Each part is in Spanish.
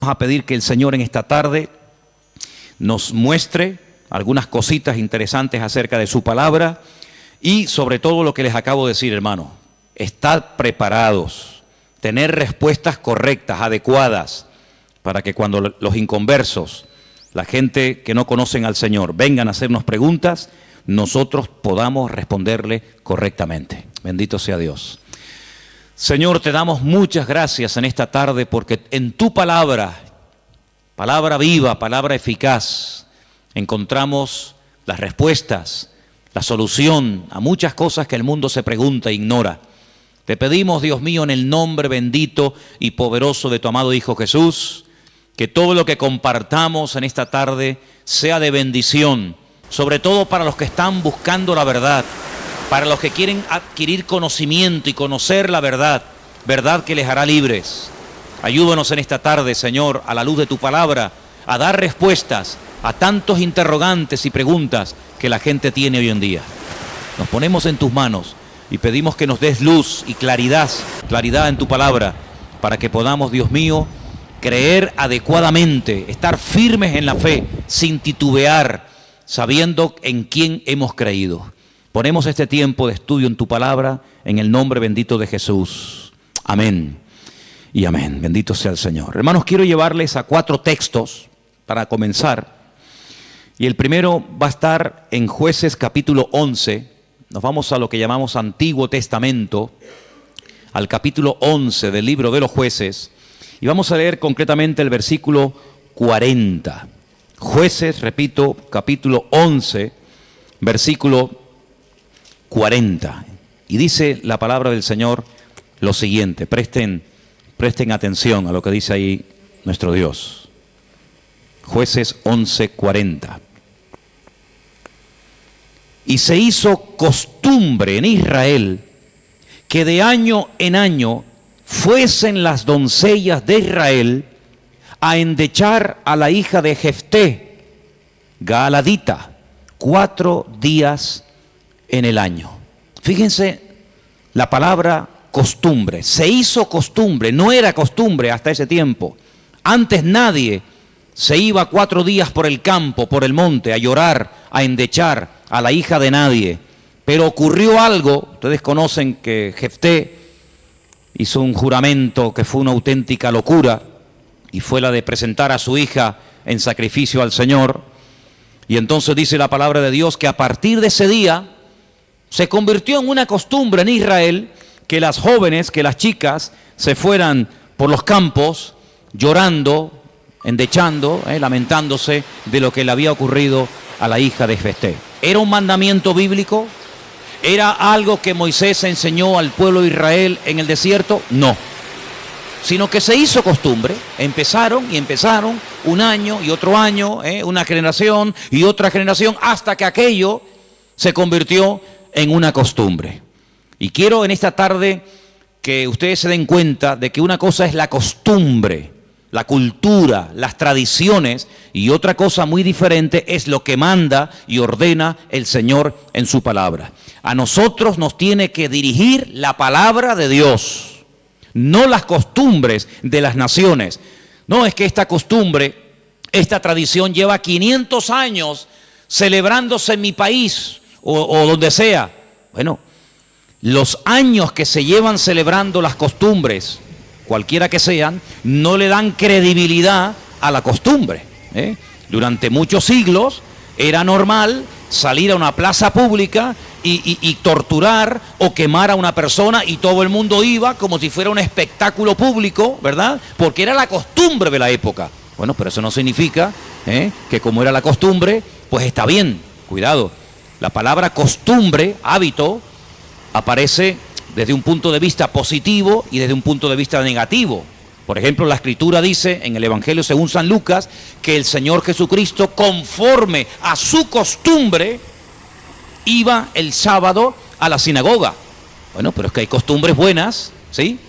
Vamos a pedir que el Señor en esta tarde nos muestre algunas cositas interesantes acerca de su palabra y sobre todo lo que les acabo de decir, hermano. Estar preparados, tener respuestas correctas, adecuadas, para que cuando los inconversos, la gente que no conocen al Señor, vengan a hacernos preguntas, nosotros podamos responderle correctamente. Bendito sea Dios. Señor, te damos muchas gracias en esta tarde porque en tu palabra, palabra viva, palabra eficaz, encontramos las respuestas, la solución a muchas cosas que el mundo se pregunta e ignora. Te pedimos, Dios mío, en el nombre bendito y poderoso de tu amado Hijo Jesús, que todo lo que compartamos en esta tarde sea de bendición, sobre todo para los que están buscando la verdad, para los que quieren adquirir conocimiento y conocer la verdad, verdad que les hará libres. Ayúdanos en esta tarde, Señor, a la luz de tu palabra, a dar respuestas a tantos interrogantes y preguntas que la gente tiene hoy en día. Nos ponemos en tus manos y pedimos que nos des luz y claridad en tu palabra, para que podamos, Dios mío, creer adecuadamente, estar firmes en la fe, sin titubear, sabiendo en quién hemos creído. Ponemos este tiempo de estudio en tu palabra, en el nombre bendito de Jesús. Amén y amén. Bendito sea el Señor. Hermanos, quiero llevarles a 4 textos para comenzar. Y el primero va a estar en Jueces capítulo 11. Nos vamos a lo que llamamos Antiguo Testamento, al capítulo 11 del libro de los Jueces. Y vamos a leer concretamente el versículo 40. Jueces, repito, capítulo 11, versículo 40. Y dice la palabra del Señor lo siguiente. Presten atención a lo que dice ahí nuestro Dios. Jueces 11:40. Y se hizo costumbre en Israel que de año en año fuesen las doncellas de Israel a endechar a la hija de Jefté, Gaaladita, 4 días en el año. Fíjense la palabra costumbre. Se hizo costumbre, no era costumbre hasta ese tiempo. Antes nadie se iba 4 días por el campo, por el monte, a llorar, a endechar a la hija de nadie. Pero ocurrió algo. Ustedes conocen que Jefté hizo un juramento que fue una auténtica locura, y fue la de presentar a su hija en sacrificio al Señor. Y entonces dice la palabra de Dios que a partir de ese día se convirtió en una costumbre en Israel que las jóvenes, que las chicas se fueran por los campos llorando, endechando, lamentándose de lo que le había ocurrido a la hija de Jefté. ¿Era un mandamiento bíblico? ¿Era algo que Moisés enseñó al pueblo de Israel en el desierto? No. Sino que se hizo costumbre. Empezaron un año y otro año, una generación y otra generación, hasta que aquello se convirtió en una costumbre. Y quiero en esta tarde que ustedes se den cuenta de que una cosa es la costumbre, la cultura, las tradiciones, y otra cosa muy diferente es lo que manda y ordena el Señor en su palabra. A nosotros nos tiene que dirigir la palabra de Dios, no las costumbres de las naciones. No es que esta costumbre, esta tradición lleva 500 años celebrándose en mi país o donde sea. Bueno, los años que se llevan celebrando las costumbres, cualquiera que sean, no le dan credibilidad a la costumbre. Durante muchos siglos era normal salir a una plaza pública y torturar o quemar a una persona, y todo el mundo iba como si fuera un espectáculo público, ¿verdad? Porque era la costumbre de la época. Bueno, pero eso no significa que como era la costumbre, pues está bien. Cuidado, la palabra costumbre, hábito, aparece desde un punto de vista positivo y desde un punto de vista negativo. Por ejemplo, la Escritura dice en el Evangelio según San Lucas que el Señor Jesucristo, conforme a su costumbre, iba el sábado a la sinagoga. Bueno, pero es que hay costumbres buenas, ¿sí?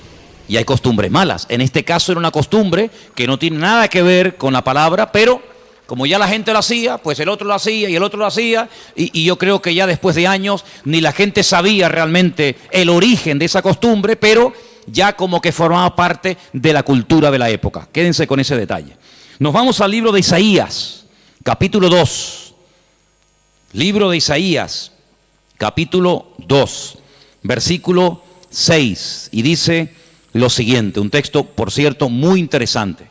Y hay costumbres malas. En este caso era una costumbre que no tiene nada que ver con la palabra, pero como ya la gente lo hacía, pues el otro lo hacía y el otro lo hacía, y yo creo que ya después de años ni la gente sabía realmente el origen de esa costumbre, pero ya como que formaba parte de la cultura de la época. Quédense con ese detalle. Nos vamos al libro de Isaías, capítulo 2. Libro de Isaías, capítulo 2, versículo 6. Y dice lo siguiente, un texto, por cierto, muy interesante.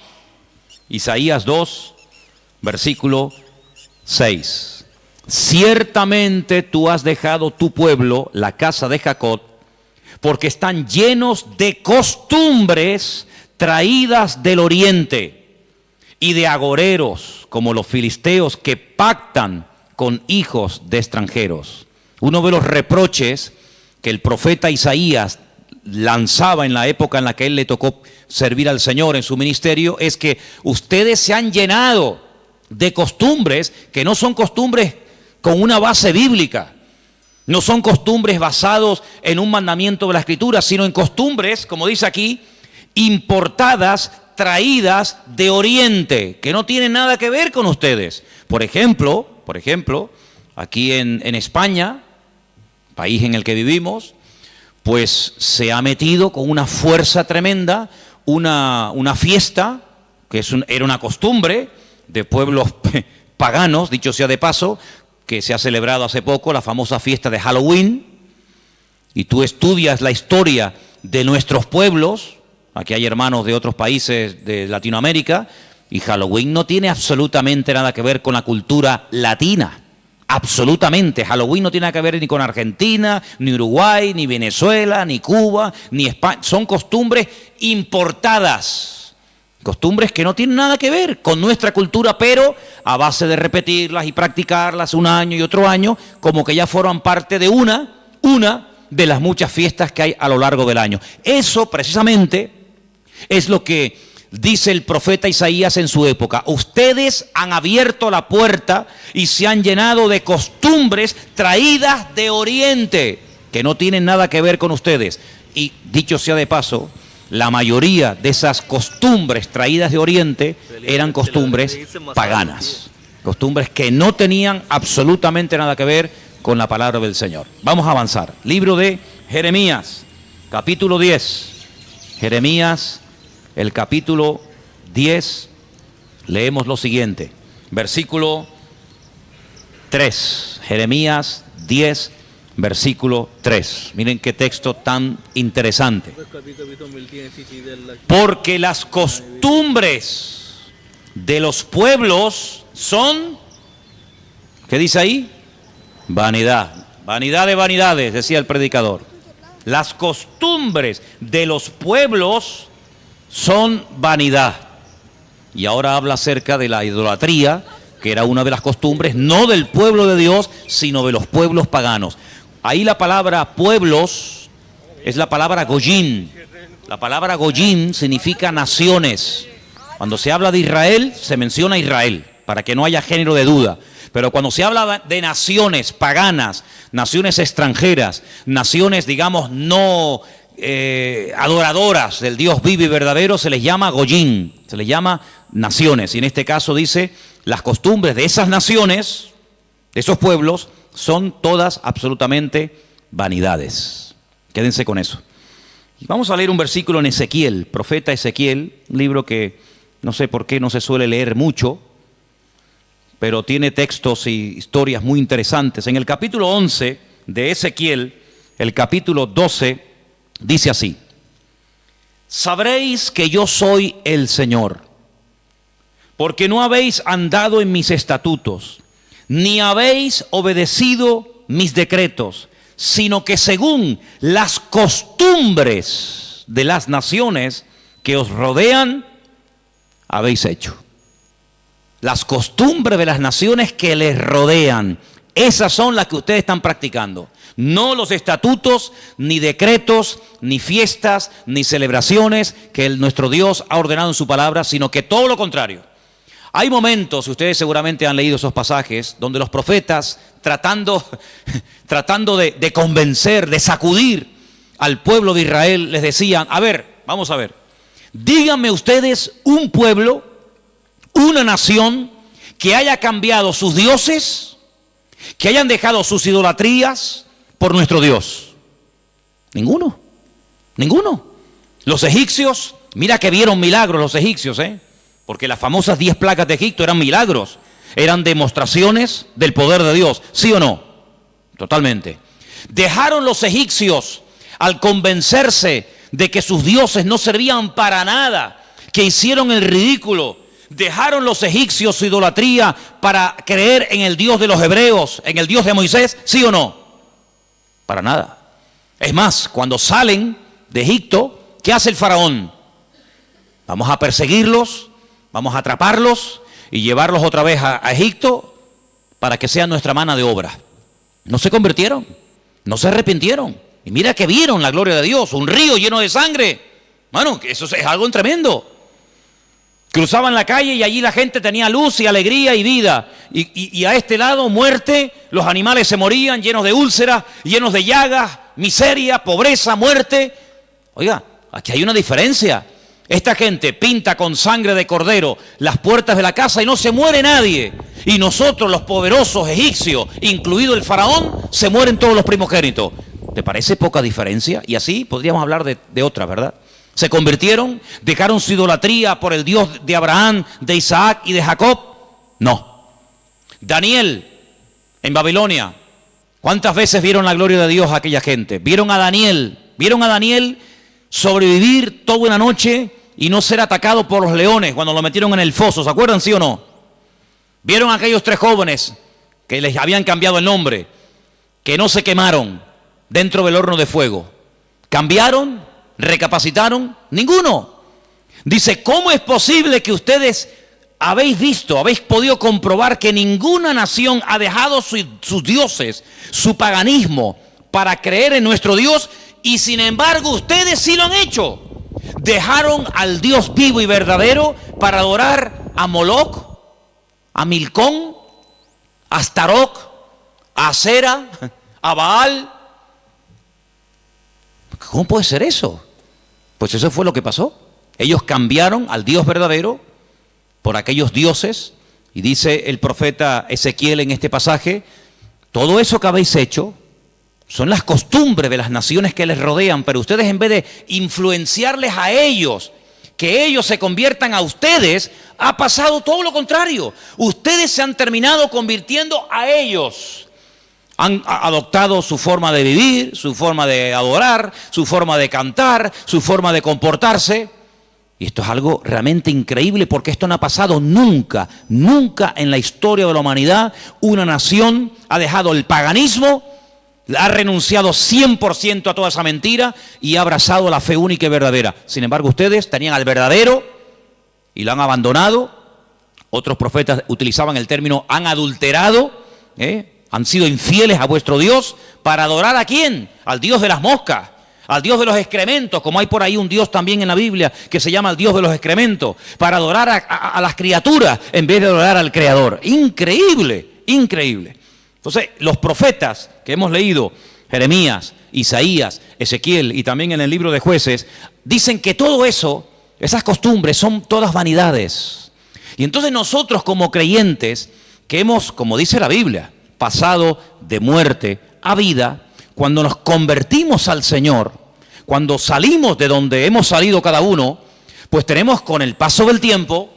Isaías 2, versículo 6. Ciertamente tú has dejado tu pueblo, la casa de Jacob, porque están llenos de costumbres traídas del oriente y de agoreros, como los filisteos que pactan con hijos de extranjeros. Uno de los reproches que el profeta Isaías lanzaba en la época en la que él le tocó servir al Señor en su ministerio es que ustedes se han llenado de costumbres que no son costumbres con una base bíblica, no son costumbres basados en un mandamiento de la Escritura, sino en costumbres, como dice aquí, importadas, traídas de Oriente, que no tienen nada que ver con ustedes. Por ejemplo, aquí en España, país en el que vivimos, pues se ha metido con una fuerza tremenda una fiesta, que era una costumbre de pueblos paganos, dicho sea de paso, que se ha celebrado hace poco, la famosa fiesta de Halloween, y tú estudias la historia de nuestros pueblos, aquí hay hermanos de otros países de Latinoamérica, y Halloween no tiene absolutamente nada que ver con la cultura latina. Absolutamente. Halloween no tiene nada que ver ni con Argentina, ni Uruguay, ni Venezuela, ni Cuba, ni España. Son costumbres importadas. Costumbres que no tienen nada que ver con nuestra cultura, pero a base de repetirlas y practicarlas un año y otro año, como que ya forman parte de una de las muchas fiestas que hay a lo largo del año. Eso precisamente es lo que dice el profeta Isaías en su época. Ustedes han abierto la puerta y se han llenado de costumbres traídas de Oriente, que no tienen nada que ver con ustedes. Y dicho sea de paso, la mayoría de esas costumbres traídas de Oriente eran costumbres paganas. Costumbres que no tenían absolutamente nada que ver con la palabra del Señor. Vamos a avanzar. Libro de Jeremías, capítulo 10. Jeremías, el capítulo 10, leemos lo siguiente, versículo 3, Jeremías 10, versículo 3. Miren qué texto tan interesante. Porque las costumbres de los pueblos son, ¿qué dice ahí? Vanidad, vanidad de vanidades, decía el predicador. Las costumbres de los pueblos son vanidad. Y ahora habla acerca de la idolatría, que era una de las costumbres, no del pueblo de Dios, sino de los pueblos paganos. Ahí la palabra pueblos es la palabra goyim. La palabra goyim significa naciones. Cuando se habla de Israel, se menciona Israel, para que no haya género de duda. Pero cuando se habla de naciones paganas, naciones extranjeras, naciones, digamos, no adoradoras del Dios vivo y verdadero, se les llama goyim, se les llama naciones. Y en este caso dice, las costumbres de esas naciones, de esos pueblos, son todas absolutamente vanidades. Quédense con eso. Y vamos a leer un versículo en Ezequiel, profeta Ezequiel, un libro que no sé por qué no se suele leer mucho, pero tiene textos y historias muy interesantes. En el capítulo 11 de Ezequiel, el capítulo 12, dice así: sabréis que yo soy el Señor, porque no habéis andado en mis estatutos, ni habéis obedecido mis decretos, sino que según las costumbres de las naciones que os rodean, habéis hecho. Las costumbres de las naciones que les rodean, esas son las que ustedes están practicando. No los estatutos, ni decretos, ni fiestas, ni celebraciones que nuestro Dios ha ordenado en su palabra, sino que todo lo contrario. Hay momentos, ustedes seguramente han leído esos pasajes, donde los profetas, tratando de convencer, de sacudir al pueblo de Israel, les decían: a ver, vamos a ver, díganme ustedes un pueblo, una nación que haya cambiado sus dioses, que hayan dejado sus idolatrías por nuestro Dios. Ninguno. Los egipcios, mira que vieron milagros los egipcios, porque las famosas 10 plagas de Egipto eran milagros, eran demostraciones del poder de Dios, ¿sí o no? Totalmente. Dejaron los egipcios al convencerse de que sus dioses no servían para nada, que hicieron el ridículo. Dejaron los egipcios su idolatría para creer en el Dios de los hebreos, en el Dios de Moisés, ¿sí o no? Para nada. Es más, cuando salen de Egipto, ¿qué hace el faraón? Vamos a perseguirlos, vamos a atraparlos y llevarlos otra vez a Egipto para que sean nuestra mano de obra. No se convirtieron, no se arrepintieron. Y mira que vieron la gloria de Dios, un río lleno de sangre. Bueno, eso es algo tremendo. Cruzaban la calle y allí la gente tenía luz y alegría y vida. Y a este lado, muerte, los animales se morían llenos de úlceras, llenos de llagas, miseria, pobreza, muerte. Oiga, aquí hay una diferencia. Esta gente pinta con sangre de cordero las puertas de la casa y no se muere nadie. Y nosotros, los poderosos egipcios, incluido el faraón, se mueren todos los primogénitos. ¿Te parece poca diferencia? Y así podríamos hablar de otras, ¿verdad? Se convirtieron, dejaron su idolatría por el Dios de Abraham, de Isaac y de Jacob. No. Daniel, en Babilonia, ¿cuántas veces vieron la gloria de Dios a aquella gente? Vieron a Daniel sobrevivir toda una noche y no ser atacado por los leones cuando lo metieron en el foso. ¿Se acuerdan, sí o no? Vieron a aquellos 3 jóvenes que les habían cambiado el nombre, que no se quemaron dentro del horno de fuego. ¿Cambiaron? ¿Recapacitaron? Ninguno. Dice, ¿cómo es posible que ustedes habéis podido comprobar que ninguna nación ha dejado sus dioses, su paganismo, para creer en nuestro Dios? Y sin embargo, ustedes sí lo han hecho. Dejaron al Dios vivo y verdadero para adorar a Moloc, a Milcón, a Astaroth, a Asera, a Baal. ¿Cómo puede ser eso? Pues eso fue lo que pasó. Ellos cambiaron al Dios verdadero por aquellos dioses. Y dice el profeta Ezequiel en este pasaje, todo eso que habéis hecho son las costumbres de las naciones que les rodean, pero ustedes, en vez de influenciarles a ellos, que ellos se conviertan a ustedes, ha pasado todo lo contrario. Ustedes se han terminado convirtiendo a ellos. Han adoptado su forma de vivir, su forma de adorar, su forma de cantar, su forma de comportarse. Y esto es algo realmente increíble, porque esto no ha pasado nunca, nunca en la historia de la humanidad. Una nación ha dejado el paganismo, ha renunciado 100% a toda esa mentira y ha abrazado la fe única y verdadera. Sin embargo, ustedes tenían al verdadero y lo han abandonado. Otros profetas utilizaban el término han adulterado, han sido infieles a vuestro Dios. ¿Para adorar a quién? Al Dios de las moscas, al Dios de los excrementos, como hay por ahí un Dios también en la Biblia que se llama el Dios de los excrementos, para adorar a las criaturas en vez de adorar al Creador. Increíble, increíble. Entonces, los profetas que hemos leído, Jeremías, Isaías, Ezequiel y también en el libro de Jueces, dicen que todo eso, esas costumbres son todas vanidades. Y entonces nosotros como creyentes, que hemos, como dice la Biblia, pasado de muerte a vida, cuando nos convertimos al Señor, cuando salimos de donde hemos salido cada uno, pues tenemos con el paso del tiempo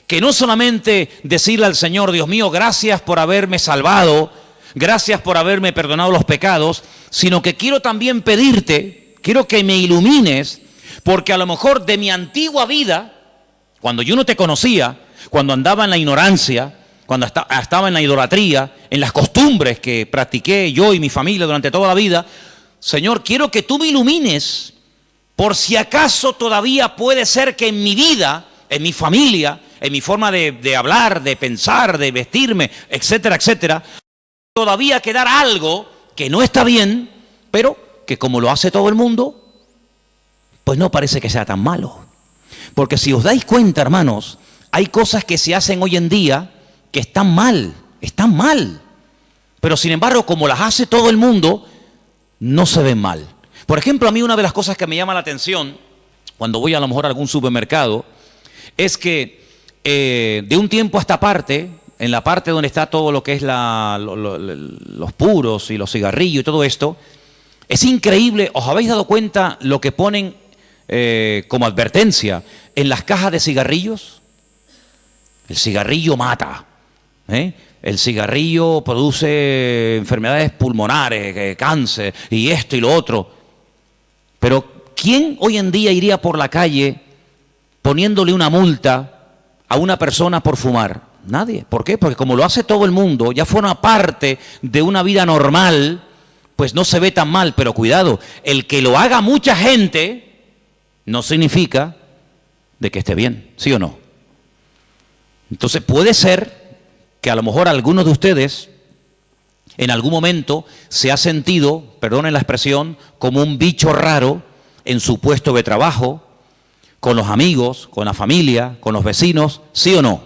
que no solamente decirle al Señor, Dios mío, gracias por haberme salvado, gracias por haberme perdonado los pecados, sino que quiero también pedirte, quiero que me ilumines, porque a lo mejor de mi antigua vida, cuando yo no te conocía, cuando andaba en la ignorancia, cuando estaba en la idolatría, en las costumbres que practiqué yo y mi familia durante toda la vida, Señor, quiero que tú me ilumines, por si acaso todavía puede ser que en mi vida, en mi familia, en mi forma de hablar, de pensar, de vestirme, etcétera, etcétera, todavía quedar algo que no está bien, pero que como lo hace todo el mundo, pues no parece que sea tan malo. Porque si os dais cuenta, hermanos, hay cosas que se hacen hoy en día que están mal. Pero sin embargo, como las hace todo el mundo, no se ven mal. Por ejemplo, a mí una de las cosas que me llama la atención, cuando voy a lo mejor a algún supermercado, es que de un tiempo a esta parte, en la parte donde está todo lo que es los puros y los cigarrillos y todo esto, es increíble. ¿Os habéis dado cuenta lo que ponen como advertencia, en las cajas de cigarrillos, el cigarrillo mata, el cigarrillo produce enfermedades pulmonares, cáncer y esto y lo otro. Pero ¿quién hoy en día iría por la calle poniéndole una multa a una persona por fumar? Nadie. ¿Por qué? Porque como lo hace todo el mundo, ya forma parte de una vida normal, pues no se ve tan mal. Pero cuidado, el que lo haga mucha gente no significa de que esté bien, ¿sí o no? Entonces puede ser que a lo mejor algunos de ustedes en algún momento se ha sentido, perdonen la expresión, como un bicho raro en su puesto de trabajo, con los amigos, con la familia, con los vecinos, ¿sí o no?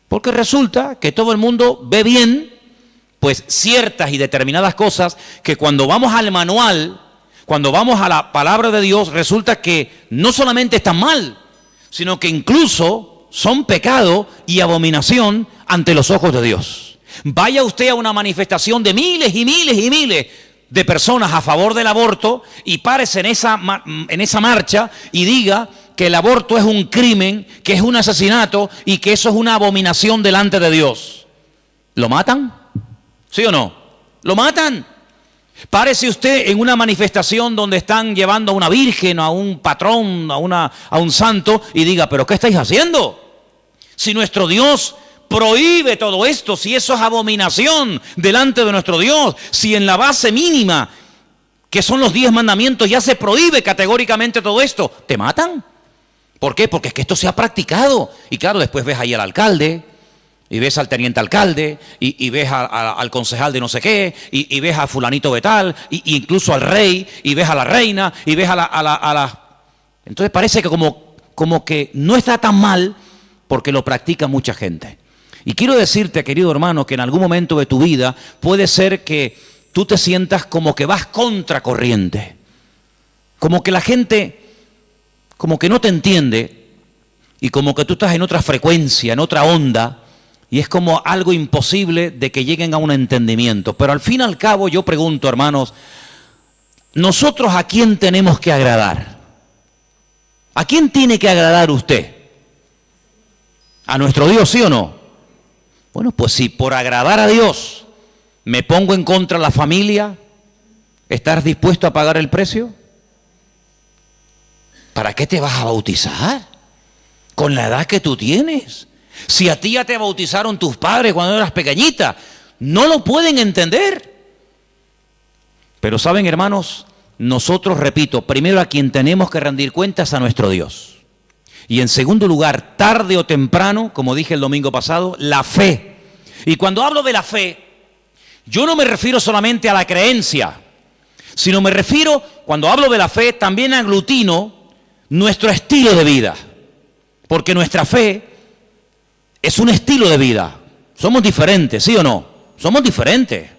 Porque resulta que todo el mundo ve bien, pues ciertas y determinadas cosas que cuando vamos al manual, cuando vamos a la palabra de Dios, resulta que no solamente están mal, sino que incluso son pecado y abominación ante los ojos de Dios. Vaya usted a una manifestación de miles y miles y miles de personas a favor del aborto y párese en esa marcha y diga que el aborto es un crimen, que es un asesinato y que eso es una abominación delante de Dios. ¿Lo matan? ¿Sí o no? ¿Lo matan? Párese usted en una manifestación donde están llevando a una virgen, a un patrón, a un santo y diga, ¿pero qué estáis haciendo? Si nuestro Dios prohíbe todo esto, si eso es abominación delante de nuestro Dios, si en la base mínima, que son los 10 mandamientos, ya se prohíbe categóricamente todo esto, ¿te matan? ¿Por qué? Porque es que esto se ha practicado. Y claro, después ves ahí al alcalde, y ves al teniente alcalde, y ves al concejal de no sé qué, y ves a fulanito de tal, y incluso al rey, y ves a la reina, y ves a la... Entonces parece que como que no está tan mal, porque lo practica mucha gente. Y quiero decirte, querido hermano, que en algún momento de tu vida puede ser que tú te sientas como que vas contracorriente, como que la gente como que no te entiende y como que tú estás en otra frecuencia, en otra onda, y es como algo imposible de que lleguen a un entendimiento. Pero al fin y al cabo yo pregunto, hermanos, ¿nosotros a quién tenemos que agradar? ¿A quién tiene que agradar usted? ¿A nuestro Dios, sí o no? Bueno, pues si por agradar a Dios me pongo en contra de la familia, ¿estás dispuesto a pagar el precio? ¿Para qué te vas a bautizar? Con la edad que tú tienes. Si a ti ya te bautizaron tus padres cuando eras pequeñita, no lo pueden entender. Pero saben, hermanos, nosotros, repito, primero a quien tenemos que rendir cuentas a nuestro Dios. Y en segundo lugar, tarde o temprano, como dije el domingo pasado, la fe. Y cuando hablo de la fe, yo no me refiero solamente a la creencia, sino me refiero, cuando hablo de la fe, también aglutino nuestro estilo de vida. Porque nuestra fe es un estilo de vida. Somos diferentes, ¿sí o no? Somos diferentes.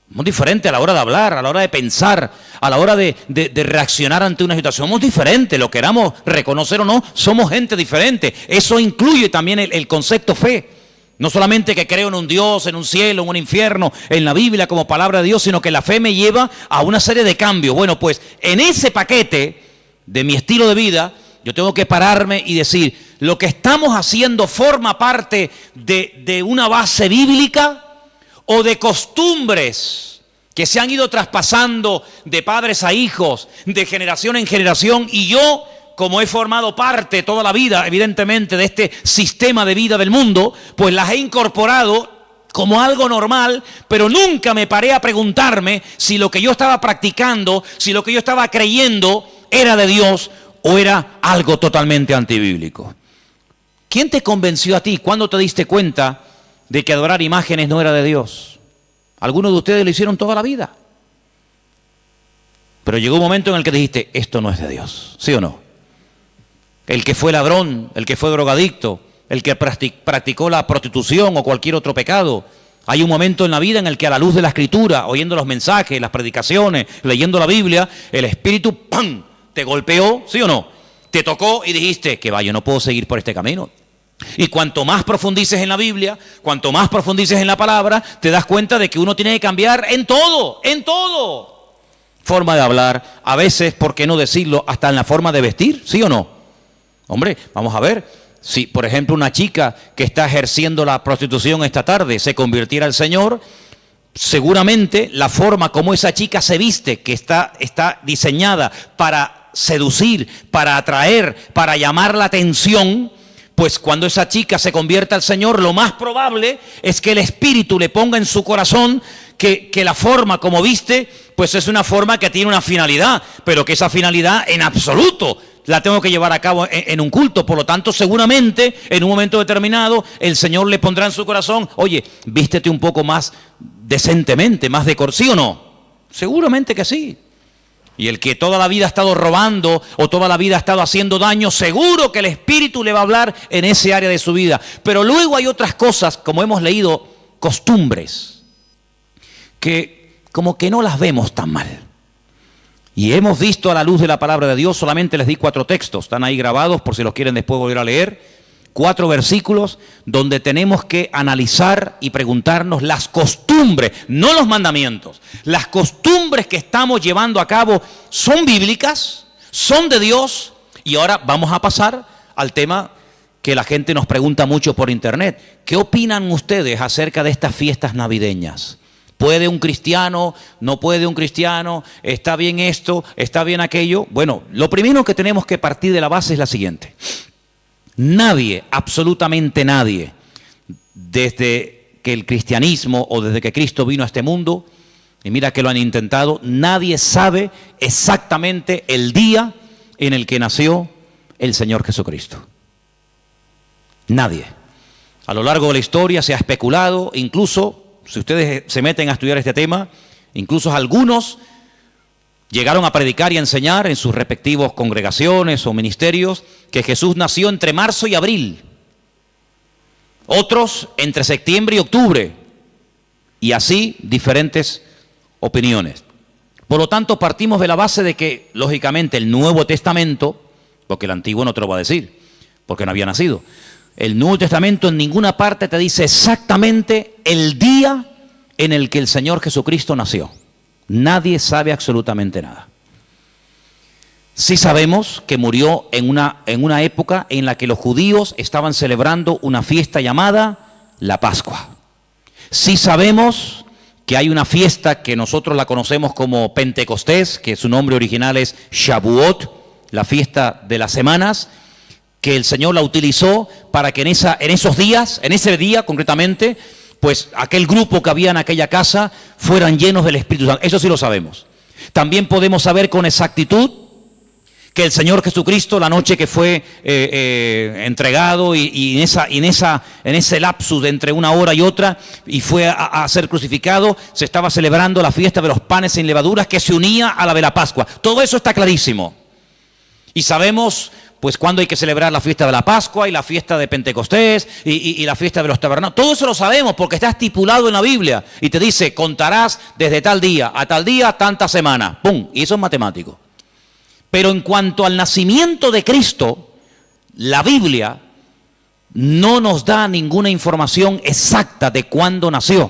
Somos diferentes a la hora de hablar, a la hora de pensar, a la hora de reaccionar ante una situación. Somos diferentes, lo queramos reconocer o no, somos gente diferente. Eso incluye también el concepto fe. No solamente que creo en un Dios, en un cielo, en un infierno, en la Biblia como palabra de Dios, sino que la fe me lleva a una serie de cambios. Bueno, pues en ese paquete de mi estilo de vida, yo tengo que pararme y decir, lo que estamos haciendo forma parte de una base bíblica o de costumbres que se han ido traspasando de padres a hijos, de generación en generación, y yo, como he formado parte toda la vida, evidentemente, de este sistema de vida del mundo, pues las he incorporado como algo normal, pero nunca me paré a preguntarme si lo que yo estaba practicando, si lo que yo estaba creyendo era de Dios o era algo totalmente antibíblico. ¿Quién te convenció a ti? ¿Cuándo te diste cuenta de que adorar imágenes no era de Dios? Algunos de ustedes lo hicieron toda la vida. Pero llegó un momento en el que dijiste, esto no es de Dios, ¿sí o no? El que fue ladrón, el que fue drogadicto, el que practicó la prostitución o cualquier otro pecado. Hay un momento en la vida en el que a la luz de la Escritura, oyendo los mensajes, las predicaciones, leyendo la Biblia, el Espíritu, ¡pam!, te golpeó, ¿sí o no? Te tocó y dijiste, que vaya, yo no puedo seguir por este camino. Y cuanto más profundices en la Biblia, cuanto más profundices en la palabra, te das cuenta de que uno tiene que cambiar en todo, en todo. forma de hablar, a veces, ¿por qué no decirlo?, hasta en la forma de vestir, ¿sí o no? Hombre, vamos a ver, si por ejemplo una chica que está ejerciendo la prostitución esta tarde se convirtiera al Señor, seguramente la forma como esa chica se viste, que está diseñada para seducir, para atraer, para llamar la atención, pues cuando esa chica se convierta al Señor, lo más probable es que el Espíritu le ponga en su corazón que la forma como viste, pues es una forma que tiene una finalidad, pero que esa finalidad en absoluto la tengo que llevar a cabo en un culto. Por lo tanto, seguramente en un momento determinado el Señor le pondrá en su corazón, oye, vístete un poco más decentemente, más ¿sí o no? Seguramente que sí. Y el que toda la vida ha estado robando o toda la vida ha estado haciendo daño, seguro que el Espíritu le va a hablar en ese área de su vida. Pero luego hay otras cosas, como hemos leído, costumbres, que como que no las vemos tan mal. Y hemos visto a la luz de la palabra de Dios, solamente les di 4 textos, están ahí grabados por si los quieren después volver a leer. 4 versículos donde tenemos que analizar y preguntarnos las costumbres, no los mandamientos. Las costumbres que estamos llevando a cabo son bíblicas, son de Dios. Y ahora vamos a pasar al tema que la gente nos pregunta mucho por internet. ¿Qué opinan ustedes acerca de estas fiestas navideñas? ¿Puede un cristiano? ¿No puede un cristiano? ¿Está bien esto? ¿Está bien aquello? Bueno, lo primero que tenemos que partir de la base es la siguiente. Nadie, absolutamente nadie, desde que el cristianismo o desde que Cristo vino a este mundo, y mira que lo han intentado, nadie sabe exactamente el día en el que nació el Señor Jesucristo. Nadie. A lo largo de la historia se ha especulado, incluso, si ustedes se meten a estudiar este tema, incluso algunos llegaron a predicar y a enseñar en sus respectivas congregaciones o ministerios que Jesús nació entre marzo y abril. Otros entre septiembre y octubre. Y así diferentes opiniones. Por lo tanto, partimos de la base de que, lógicamente, el Nuevo Testamento, porque el Antiguo no te lo va a decir, porque no había nacido. El Nuevo Testamento en ninguna parte te dice exactamente el día en el que el Señor Jesucristo nació. Nadie sabe absolutamente nada. Sí sabemos que murió en una época en la que los judíos estaban celebrando una fiesta llamada la Pascua. Sí sabemos que hay una fiesta que nosotros la conocemos como Pentecostés, que su nombre original es Shavuot, la fiesta de las semanas, que el Señor la utilizó para que en esos días, en ese día concretamente, pues aquel grupo que había en aquella casa fueran llenos del Espíritu Santo. Eso sí lo sabemos. También podemos saber con exactitud que el Señor Jesucristo, la noche que fue entregado y en ese lapsus de entre una hora y otra, y fue a ser crucificado, se estaba celebrando la fiesta de los panes sin levaduras que se unía a la de la Pascua. Todo eso está clarísimo. Y sabemos pues cuándo hay que celebrar la fiesta de la Pascua y la fiesta de Pentecostés y la fiesta de los tabernáculos. Todo eso lo sabemos porque está estipulado en la Biblia. Y te dice, contarás desde tal día a tal día, tanta semana. ¡Pum! Y eso es matemático. Pero en cuanto al nacimiento de Cristo, la Biblia no nos da ninguna información exacta de cuándo nació.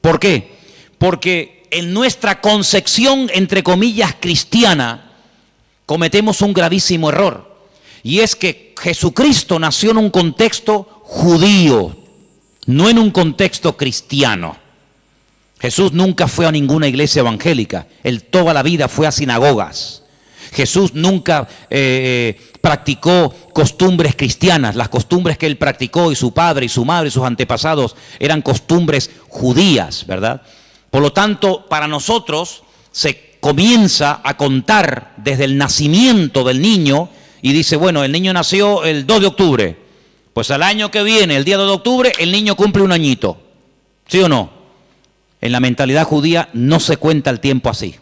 ¿Por qué? Porque en nuestra concepción, entre comillas, cristiana, cometemos un gravísimo error. Y es que Jesucristo nació en un contexto judío, no en un contexto cristiano. Jesús nunca fue a ninguna iglesia evangélica, él toda la vida fue a sinagogas. Jesús nunca practicó costumbres cristianas. Las costumbres que él practicó y su padre y su madre y sus antepasados eran costumbres judías, ¿verdad? Por lo tanto, para nosotros se comienza a contar desde el nacimiento del niño y dice, bueno, el niño nació el 2 de octubre. Pues al año que viene, el día 2 de octubre, el niño cumple un añito. ¿Sí o no? En la mentalidad judía no se cuenta el tiempo así.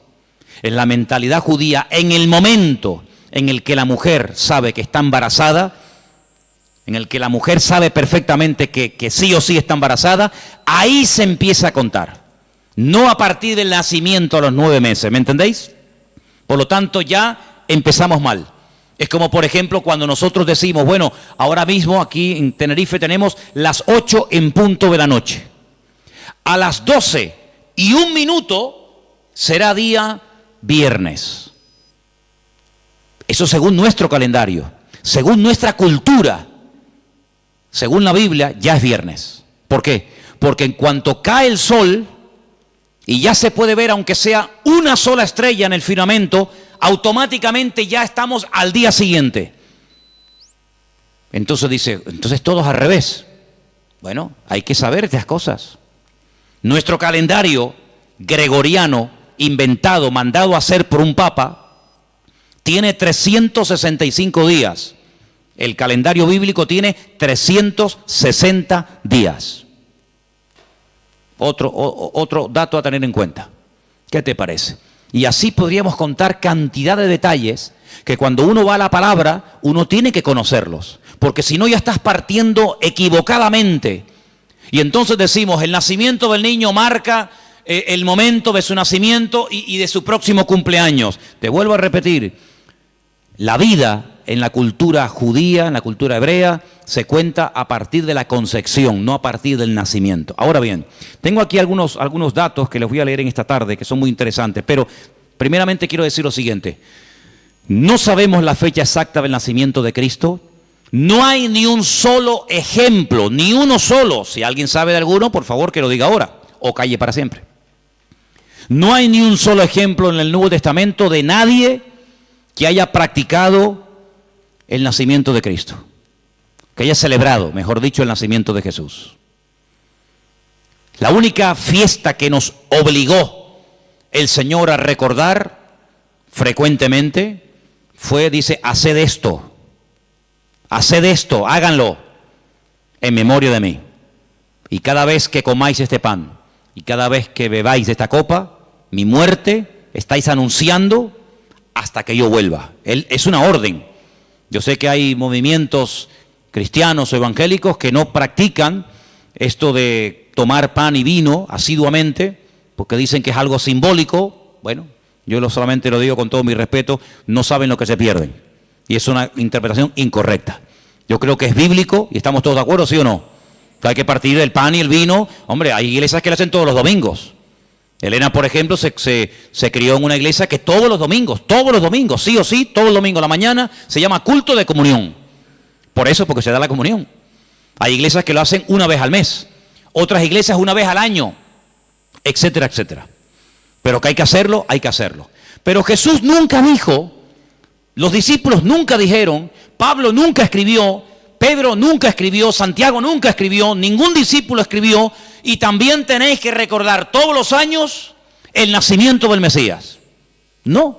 En la mentalidad judía, en el momento en el que la mujer sabe que está embarazada, en el que la mujer sabe perfectamente que sí o sí está embarazada, ahí se empieza a contar. No a partir del nacimiento a los 9 meses, ¿me entendéis? Por lo tanto, ya empezamos mal. Es como, por ejemplo, cuando nosotros decimos, bueno, ahora mismo aquí en Tenerife tenemos las 8 en punto de la noche. A las 12:01 será día viernes. Eso según nuestro calendario, según nuestra cultura, según la Biblia, ya es viernes. ¿Por qué? Porque en cuanto cae el sol y ya se puede ver, aunque sea una sola estrella en el firmamento, automáticamente ya estamos al día siguiente. Entonces dice, entonces todos al revés. Bueno, hay que saber estas cosas. Nuestro calendario gregoriano, inventado, mandado a hacer por un papa, tiene 365 días. El calendario bíblico tiene 360 días. Otro dato a tener en cuenta. ¿Qué te parece? Y así podríamos contar cantidad de detalles que cuando uno va a la palabra, uno tiene que conocerlos. Porque si no ya estás partiendo equivocadamente. Y entonces decimos, el nacimiento del niño marca el momento de su nacimiento y de su próximo cumpleaños. Te vuelvo a repetir, la vida en la cultura judía, en la cultura hebrea, se cuenta a partir de la concepción, no a partir del nacimiento. Ahora bien, tengo aquí algunos datos que les voy a leer en esta tarde, que son muy interesantes, pero primeramente quiero decir lo siguiente. No sabemos la fecha exacta del nacimiento de Cristo. No hay ni un solo ejemplo, ni uno solo. Si alguien sabe de alguno, por favor que lo diga ahora, o calle para siempre. No hay ni un solo ejemplo en el Nuevo Testamento de nadie que haya practicado el nacimiento de Cristo, que haya celebrado, mejor dicho, el nacimiento de Jesús. La única fiesta que nos obligó el Señor a recordar frecuentemente fue, dice, haced esto, háganlo en memoria de mí. Y cada vez que comáis este pan y cada vez que bebáis esta copa, mi muerte estáis anunciando hasta que yo vuelva. Es una orden. Yo sé que hay movimientos cristianos o evangélicos que no practican esto de tomar pan y vino asiduamente, porque dicen que es algo simbólico. Bueno, yo solamente lo digo con todo mi respeto, no saben lo que se pierden. Y es una interpretación incorrecta. Yo creo que es bíblico y estamos todos de acuerdo, ¿sí o no? Que hay que partir el pan y el vino. Hombre, hay iglesias que lo hacen todos los domingos. Elena, por ejemplo, se crió en una iglesia que todos los domingos, sí o sí, todos los domingos a la mañana, se llama culto de comunión. Por eso, porque se da la comunión. Hay iglesias que lo hacen una vez al mes, otras iglesias una vez al año, etcétera, etcétera. Pero que hay que hacerlo, hay que hacerlo. Pero Jesús nunca dijo, los discípulos nunca dijeron, Pablo nunca escribió, Pedro nunca escribió, Santiago nunca escribió, ningún discípulo escribió, y también tenéis que recordar todos los años el nacimiento del Mesías. No.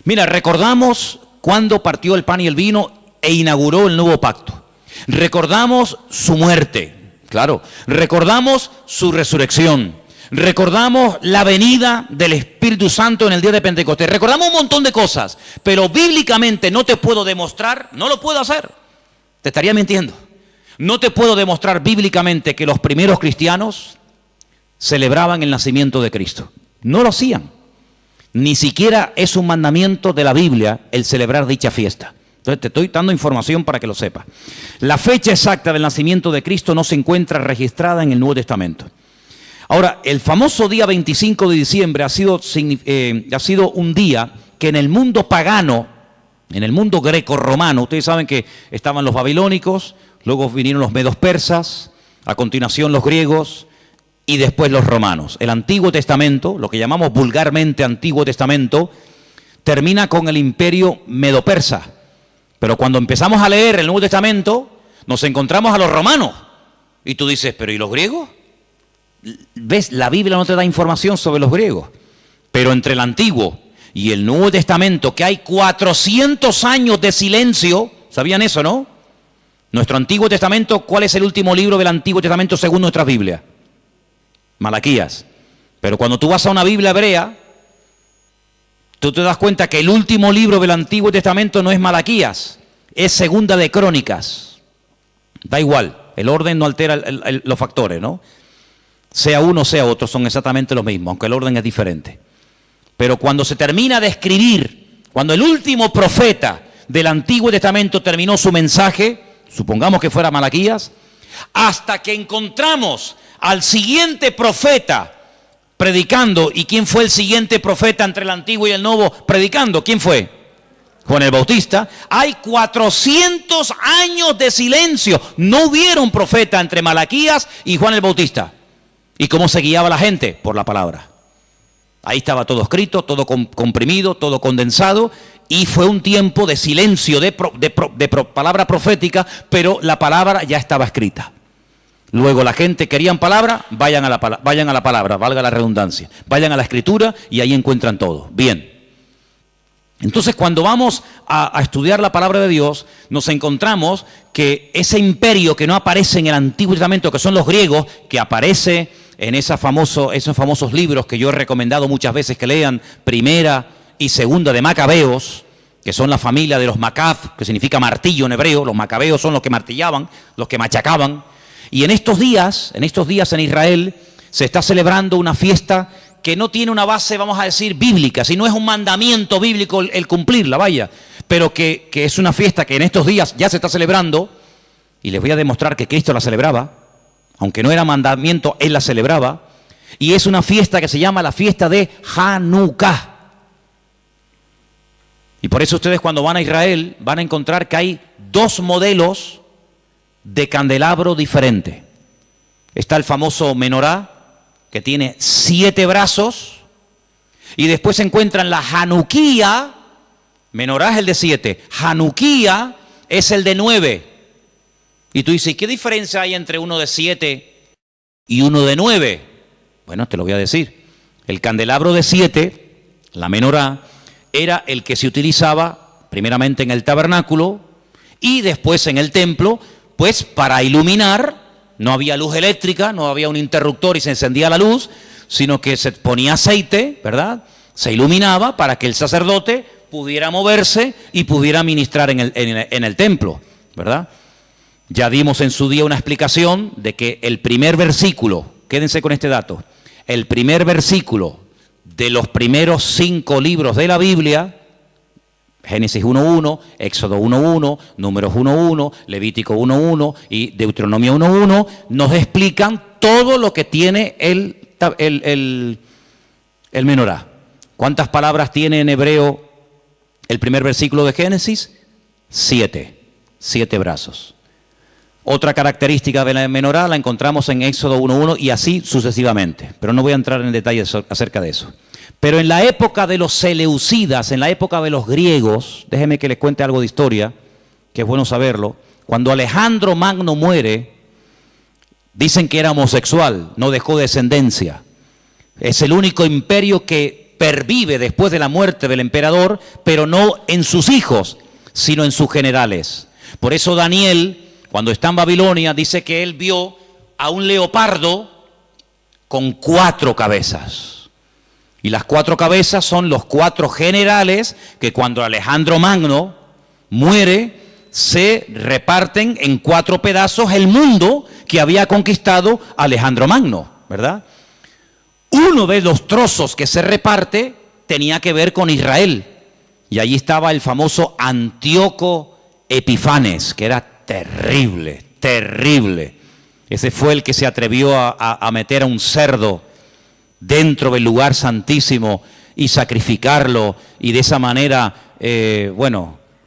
Mira, recordamos cuando partió el pan y el vino e inauguró el nuevo pacto. Recordamos su muerte, claro. Recordamos su resurrección. Recordamos la venida del Espíritu Santo en el día de Pentecostés. Recordamos un montón de cosas, pero bíblicamente no te puedo demostrar, no lo puedo hacer. Te estaría mintiendo. No te puedo demostrar bíblicamente que los primeros cristianos celebraban el nacimiento de Cristo. No lo hacían. Ni siquiera es un mandamiento de la Biblia el celebrar dicha fiesta. Entonces te estoy dando información para que lo sepas. La fecha exacta del nacimiento de Cristo no se encuentra registrada en el Nuevo Testamento. Ahora, el famoso día 25 de diciembre ha sido un día que en el mundo pagano, en el mundo greco-romano, ustedes saben que estaban los babilónicos, luego vinieron los medos persas, a continuación los griegos y después los romanos. El Antiguo Testamento, lo que llamamos vulgarmente Antiguo Testamento, termina con el imperio medo-persa. Pero cuando empezamos a leer el Nuevo Testamento, nos encontramos a los romanos. Y tú dices, ¿pero y los griegos? ¿Ves? La Biblia no te da información sobre los griegos. Pero entre el Antiguo y el Nuevo Testamento, que hay 400 años de silencio, ¿sabían eso, no? Nuestro Antiguo Testamento, ¿cuál es el último libro del Antiguo Testamento según nuestra Biblia? Malaquías. Pero cuando tú vas a una Biblia hebrea, tú te das cuenta que el último libro del Antiguo Testamento no es Malaquías, es Segunda de Crónicas. Da igual, el orden no altera los factores, ¿no? Sea uno, sea otro, son exactamente los mismos, aunque el orden es diferente. Pero cuando se termina de escribir, cuando el último profeta del Antiguo Testamento terminó su mensaje, supongamos que fuera Malaquías, hasta que encontramos al siguiente profeta predicando. ¿Y quién fue el siguiente profeta entre el Antiguo y el Nuevo predicando? ¿Quién fue? Juan el Bautista. Hay 400 años de silencio. No hubieron profeta entre Malaquías y Juan el Bautista. ¿Y cómo se guiaba la gente? Por la palabra. Ahí estaba todo escrito, todo comprimido, todo condensado, y fue un tiempo de silencio, de palabra profética, pero la palabra ya estaba escrita. Luego la gente querían palabra, vayan a la palabra, valga la redundancia, vayan a la escritura y ahí encuentran todo. Bien. Entonces, cuando vamos a estudiar la palabra de Dios, nos encontramos que ese imperio que no aparece en el Antiguo Testamento, que son los griegos, que aparece en esos famosos libros que yo he recomendado muchas veces que lean, Primera y Segunda de Macabeos, que son la familia de los Macab, que significa martillo en hebreo. Los macabeos son los que martillaban, los que machacaban. Y en estos días en Israel se está celebrando una fiesta que no tiene una base, vamos a decir, bíblica, si no es un mandamiento bíblico el cumplirla, vaya, pero que es una fiesta que en estos días ya se está celebrando, y les voy a demostrar que Cristo la celebraba, aunque no era mandamiento, Él la celebraba, y es una fiesta que se llama la fiesta de Hanukkah. Y por eso ustedes cuando van a Israel van a encontrar que hay dos modelos de candelabro diferente. Está el famoso menorá, que tiene 7 brazos, y después se encuentran la Hanukkía. Menorá es el de 7, Hanukkía es el de 9. Y tú dices, ¿qué diferencia hay entre uno de 7 y uno de 9? Bueno, te lo voy a decir. El candelabro de 7, la menorá, era el que se utilizaba primeramente en el tabernáculo y después en el templo, pues para iluminar. No había luz eléctrica, no había un interruptor y se encendía la luz, sino que se ponía aceite, ¿verdad? Se iluminaba para que el sacerdote pudiera moverse y pudiera ministrar en el templo, ¿verdad? Ya dimos en su día una explicación de que el primer versículo, quédense con este dato, el primer versículo de los primeros 5 libros de la Biblia, Génesis 1.1, Éxodo 1.1, Números 1.1, Levítico 1.1 y Deuteronomio 1.1 nos explican todo lo que tiene el menorá. ¿Cuántas palabras tiene en hebreo el primer versículo de Génesis? 7 brazos. Otra característica de la menorá la encontramos en Éxodo 1.1 y así sucesivamente, pero no voy a entrar en detalles acerca de eso. Pero en la época de los seleucidas, en la época de los griegos, déjeme que les cuente algo de historia, que es bueno saberlo. Cuando Alejandro Magno muere, dicen que era homosexual, no dejó descendencia. Es el único imperio que pervive después de la muerte del emperador, pero no en sus hijos, sino en sus generales. Por eso Daniel, cuando está en Babilonia, dice que él vio a un leopardo con 4 cabezas. Y las 4 cabezas son los 4 generales que cuando Alejandro Magno muere, se reparten en 4 pedazos el mundo que había conquistado Alejandro Magno, ¿verdad? Uno de los trozos que se reparte tenía que ver con Israel. Y allí estaba el famoso Antíoco Epifanes, que era terrible, terrible. Ese fue el que se atrevió a meter a un cerdo dentro del lugar santísimo y sacrificarlo y de esa manera,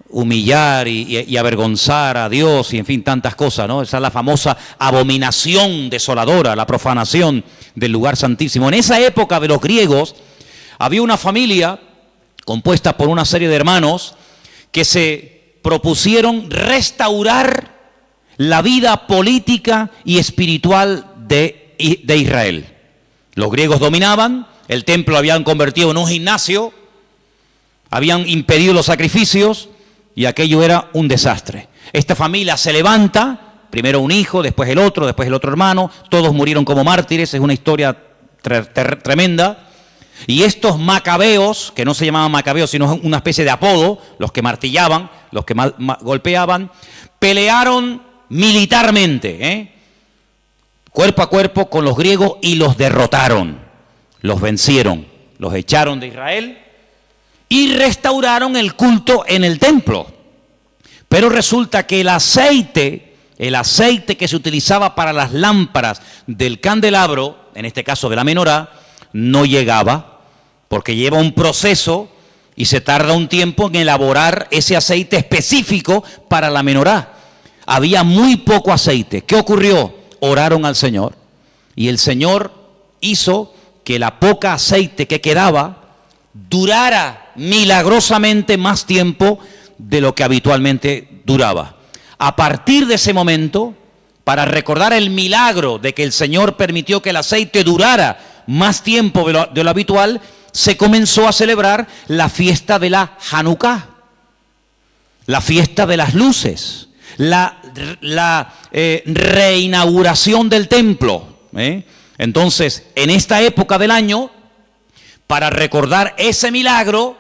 humillar y avergonzar a Dios y en fin, tantas cosas, ¿no? Esa es la famosa abominación desoladora, la profanación del lugar santísimo. En esa época de los griegos había una familia compuesta por una serie de hermanos que se propusieron restaurar la vida política y espiritual de Israel. Los griegos dominaban, el templo lo habían convertido en un gimnasio, habían impedido los sacrificios y aquello era un desastre. Esta familia se levanta, primero un hijo, después el otro hermano, todos murieron como mártires, es una historia tremenda. Y estos macabeos, que no se llamaban macabeos, sino una especie de apodo, los que martillaban, los que golpeaban, pelearon militarmente, cuerpo a cuerpo con los griegos y los derrotaron, los vencieron, los echaron de Israel y restauraron el culto en el templo. Pero resulta que el aceite que se utilizaba para las lámparas del candelabro, en este caso de la menorá, no llegaba, porque lleva un proceso y se tarda un tiempo en elaborar ese aceite específico para la menorá. Había muy poco aceite. ¿Qué ocurrió? Oraron al Señor y el Señor hizo que la poca aceite que quedaba durara milagrosamente más tiempo de lo que habitualmente duraba. A partir de ese momento, para recordar el milagro de que el Señor permitió que el aceite durara más tiempo de lo habitual, se comenzó a celebrar la fiesta de la Hanukkah, la fiesta de las luces, la reinauguración del templo. Entonces, en esta época del año, para recordar ese milagro,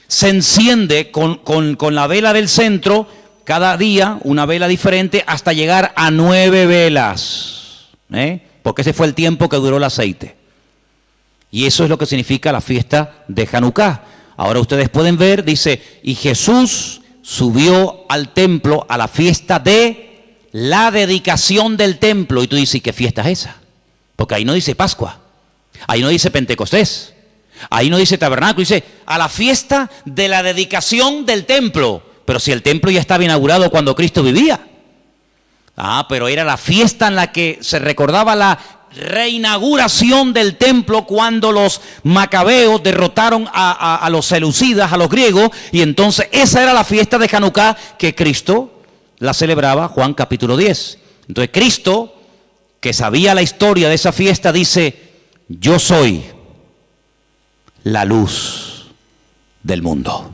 se enciende con la vela del centro, cada día una vela diferente, hasta llegar a 9 velas, porque ese fue el tiempo que duró el aceite. Y eso es lo que significa la fiesta de Hanukkah. Ahora ustedes pueden ver, dice, y Jesús subió al templo a la fiesta de la dedicación del templo. Y tú dices, ¿qué fiesta es esa? Porque ahí no dice Pascua, ahí no dice Pentecostés, ahí no dice tabernáculo, dice a la fiesta de la dedicación del templo. Pero si el templo ya estaba inaugurado cuando Cristo vivía. Pero era la fiesta en la que se recordaba la reinauguración del templo cuando los macabeos derrotaron a los seleucidas, a los griegos, y entonces esa era la fiesta de Hanukkah que Cristo la celebraba, Juan capítulo 10. Entonces Cristo, que sabía la historia de esa fiesta, dice, yo soy la luz del mundo.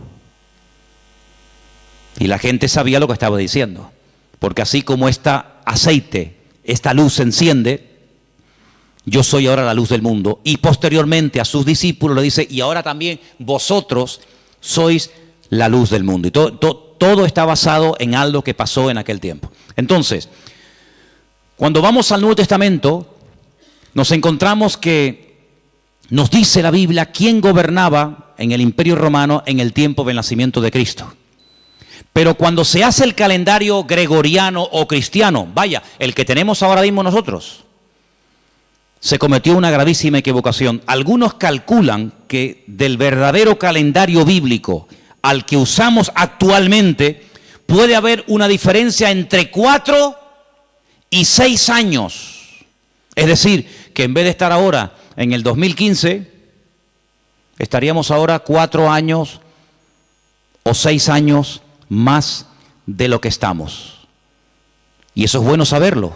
Y la gente sabía lo que estaba diciendo, porque así como este aceite, esta luz se enciende, yo soy ahora la luz del mundo. Y posteriormente a sus discípulos le dice, y ahora también vosotros sois la luz del mundo. Y todo está basado en algo que pasó en aquel tiempo. Entonces, cuando vamos al Nuevo Testamento, nos encontramos que nos dice la Biblia quién gobernaba en el Imperio Romano en el tiempo del nacimiento de Cristo. Pero cuando se hace el calendario gregoriano o cristiano, vaya, el que tenemos ahora mismo nosotros, se cometió una gravísima equivocación. Algunos calculan que del verdadero calendario bíblico al que usamos actualmente puede haber una diferencia entre 4 y 6 años. Es decir, que en vez de estar ahora en el 2015, estaríamos ahora 4 años o 6 años más de lo que estamos. Y eso es bueno saberlo,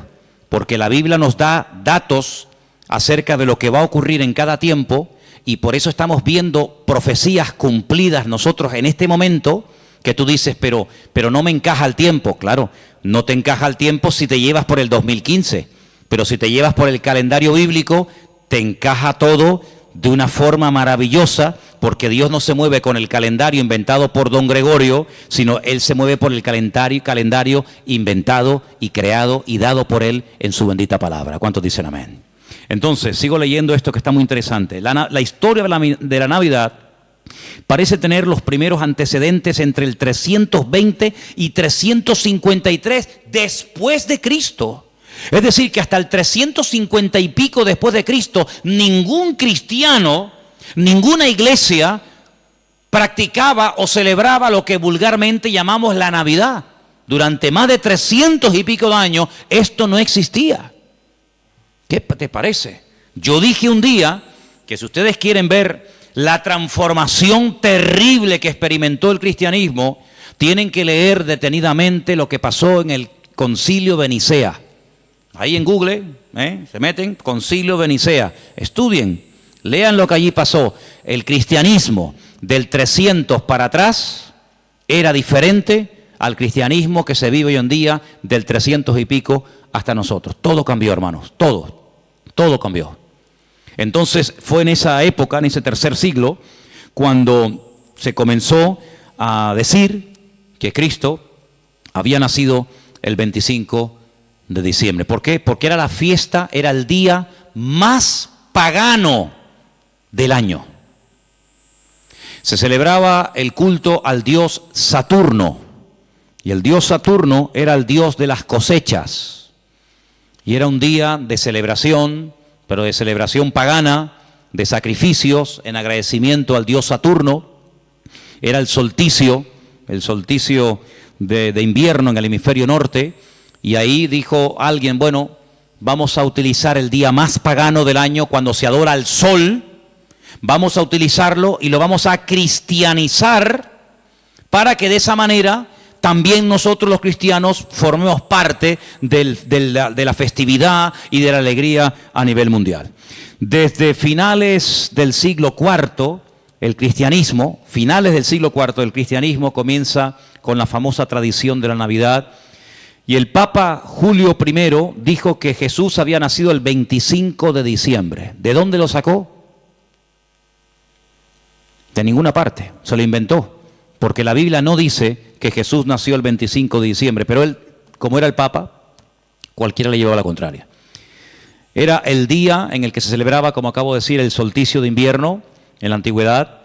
porque la Biblia nos da datos acerca de lo que va a ocurrir en cada tiempo, y por eso estamos viendo profecías cumplidas nosotros en este momento, que tú dices, pero no me encaja el tiempo. Claro, no te encaja el tiempo si te llevas por el 2015, pero si te llevas por el calendario bíblico, te encaja todo de una forma maravillosa, porque Dios no se mueve con el calendario inventado por don Gregorio, sino Él se mueve por el calendario inventado y creado y dado por Él en su bendita palabra. ¿Cuántos dicen amén? Entonces, sigo leyendo esto que está muy interesante. La historia de la Navidad parece tener los primeros antecedentes entre el 320 y 353 después de Cristo. Es decir, que hasta el 350 y pico después de Cristo, ningún cristiano, ninguna iglesia practicaba o celebraba lo que vulgarmente llamamos la Navidad. Durante más de 300 y pico de años, esto no existía. ¿Qué te parece? Yo dije un día que si ustedes quieren ver la transformación terrible que experimentó el cristianismo, tienen que leer detenidamente lo que pasó en el Concilio de Nicea. Ahí en Google, se meten, Concilio de Nicea, estudien, lean lo que allí pasó. El cristianismo del 300 para atrás era diferente al cristianismo que se vive hoy en día del 300 y pico hasta nosotros. Todo cambió, hermanos, todo cambió. Entonces fue en esa época, en ese tercer siglo, cuando se comenzó a decir que Cristo había nacido el 25 de diciembre. ¿Por qué? Porque era la fiesta, era el día más pagano del año. Se celebraba el culto al dios Saturno, y el dios Saturno era el dios de las cosechas, y era un día de celebración, pero de celebración pagana, de sacrificios en agradecimiento al dios Saturno. Era el solsticio de invierno en el hemisferio norte, y ahí dijo alguien, bueno, vamos a utilizar el día más pagano del año cuando se adora al sol, vamos a utilizarlo y lo vamos a cristianizar para que de esa manera también nosotros los cristianos formemos parte de la festividad y de la alegría a nivel mundial. Desde finales del siglo IV, el cristianismo comienza con la famosa tradición de la Navidad, y el Papa Julio I dijo que Jesús había nacido el 25 de diciembre. ¿De dónde lo sacó? De ninguna parte, se lo inventó, porque la Biblia no dice que Jesús nació el 25 de diciembre, pero él, como era el Papa, cualquiera le llevaba la contraria. Era el día en el que se celebraba, como acabo de decir, el solsticio de invierno en la antigüedad,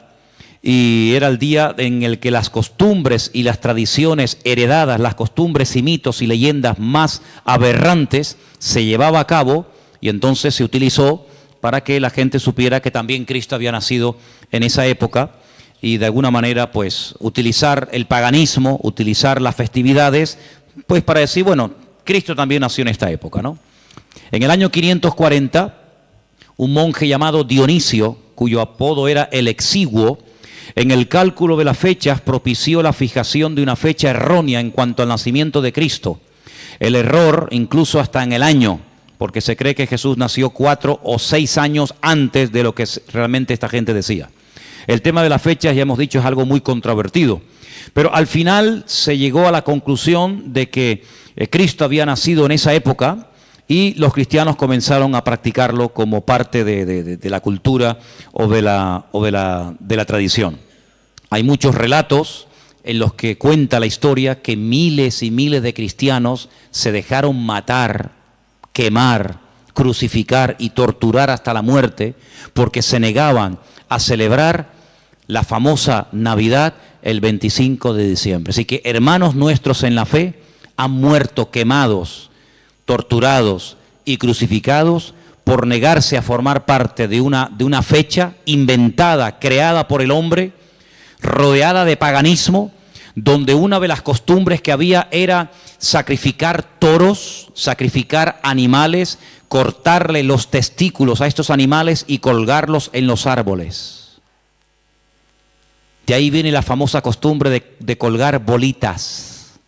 y era el día en el que las costumbres y las tradiciones heredadas, las costumbres y mitos y leyendas más aberrantes se llevaba a cabo, y entonces se utilizó para que la gente supiera que también Cristo había nacido en esa época, y de alguna manera pues utilizar el paganismo, utilizar las festividades, pues para decir, bueno, Cristo también nació en esta época, ¿no? En el año 540, un monje llamado Dionisio, cuyo apodo era el Exiguo, en el cálculo de las fechas propició la fijación de una fecha errónea en cuanto al nacimiento de Cristo. El error incluso hasta en el año, porque se cree que Jesús nació 4 o 6 años antes de lo que realmente esta gente decía. El tema de las fechas, ya hemos dicho, es algo muy controvertido, pero al final se llegó a la conclusión de que Cristo había nacido en esa época, y los cristianos comenzaron a practicarlo como parte de la cultura o de la tradición. Hay muchos relatos en los que cuenta la historia que miles y miles de cristianos se dejaron matar, quemar, crucificar y torturar hasta la muerte porque se negaban a celebrar la famosa Navidad el 25 de diciembre. Así que hermanos nuestros en la fe han muerto quemados, torturados y crucificados por negarse a formar parte de una fecha inventada, creada por el hombre, rodeada de paganismo, donde una de las costumbres que había era sacrificar toros, sacrificar animales, cortarle los testículos a estos animales y colgarlos en los árboles. De ahí viene la famosa costumbre de colgar bolitas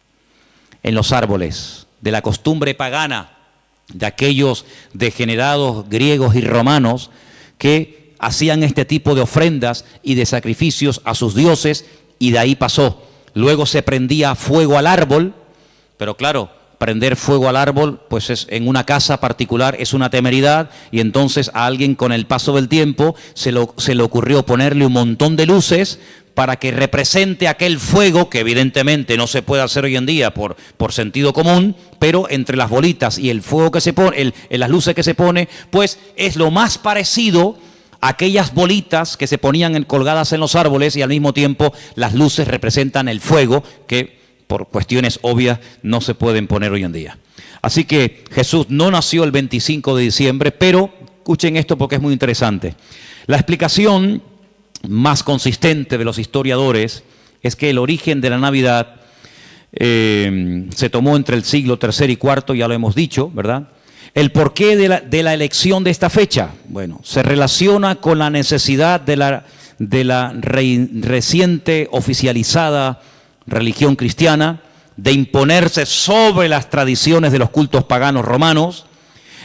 en los árboles, de la costumbre pagana de aquellos degenerados griegos y romanos que hacían este tipo de ofrendas y de sacrificios a sus dioses, y de ahí pasó. Luego se prendía fuego al árbol, pero claro, prender fuego al árbol, pues en una casa particular es una temeridad, y entonces a alguien con el paso del tiempo se le ocurrió ponerle un montón de luces para que represente aquel fuego, que evidentemente no se puede hacer hoy en día por sentido común, pero entre las bolitas y el fuego que se pone, las luces que se pone, pues es lo más parecido a aquellas bolitas que se ponían colgadas en los árboles, y al mismo tiempo las luces representan el fuego, que por cuestiones obvias no se pueden poner hoy en día. Así que Jesús no nació el 25 de diciembre, pero escuchen esto porque es muy interesante. La explicación más consistente de los historiadores es que el origen de la Navidad se tomó entre el siglo III y IV, ya lo hemos dicho, ¿verdad? El porqué de la elección de esta fecha, bueno, se relaciona con la necesidad de la reciente oficializada religión cristiana de imponerse sobre las tradiciones de los cultos paganos romanos.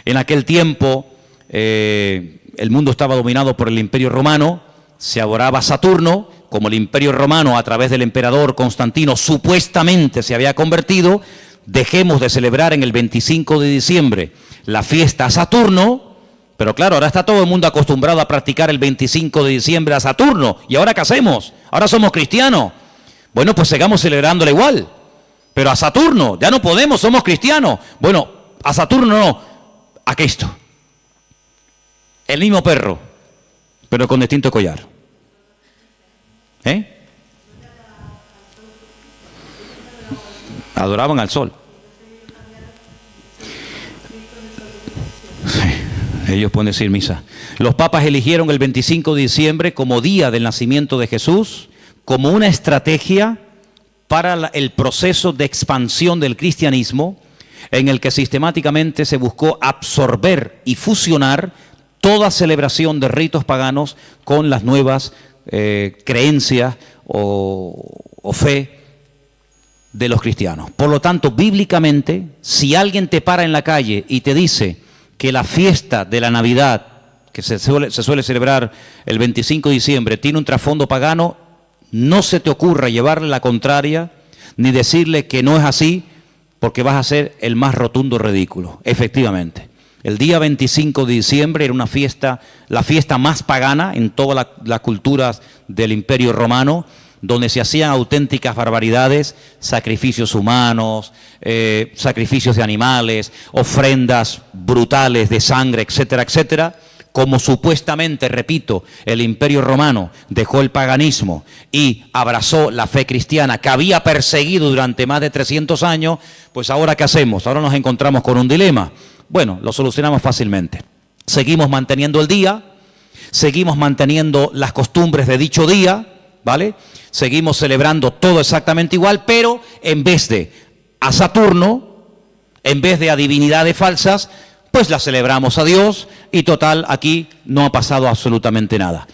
En aquel tiempo el mundo estaba dominado por el Imperio Romano. Se adoraba a Saturno, como el Imperio Romano a través del emperador Constantino supuestamente se había convertido. Dejemos de celebrar en el 25 de diciembre la fiesta a Saturno, pero claro, ahora está todo el mundo acostumbrado a practicar el 25 de diciembre a Saturno. ¿Y ahora qué hacemos? Ahora somos cristianos. Bueno, pues sigamos celebrándole igual, pero a Saturno ya no podemos, somos cristianos. Bueno, a Saturno no, a Cristo. El mismo perro, pero con distinto collar. Adoraban al sol. Sí, Ellos pueden decir misa. Los papas eligieron el 25 de diciembre como día del nacimiento de Jesús, como una estrategia para el proceso de expansión del cristianismo, en el que sistemáticamente se buscó absorber y fusionar toda celebración de ritos paganos con las nuevas creencias o fe de los cristianos. Por lo tanto, bíblicamente, si alguien te para en la calle y te dice que la fiesta de la Navidad, que se suele celebrar el 25 de diciembre, tiene un trasfondo pagano, no se te ocurra llevarle la contraria, ni decirle que no es así, porque vas a ser el más rotundo ridículo. Efectivamente, el día 25 de diciembre era una fiesta, la fiesta más pagana en todas las culturas del Imperio Romano, donde se hacían auténticas barbaridades, sacrificios humanos, sacrificios de animales, ofrendas brutales de sangre, etcétera, etcétera. Como supuestamente, repito, el Imperio Romano dejó el paganismo y abrazó la fe cristiana que había perseguido durante más de 300 años, pues ahora ¿qué hacemos? Ahora nos encontramos con un dilema. Bueno, lo solucionamos fácilmente. Seguimos manteniendo el día, seguimos manteniendo las costumbres de dicho día, ¿vale? Seguimos celebrando todo exactamente igual, pero en vez de a Saturno, en vez de a divinidades falsas, pues la celebramos a Dios y total, aquí no ha pasado absolutamente nada.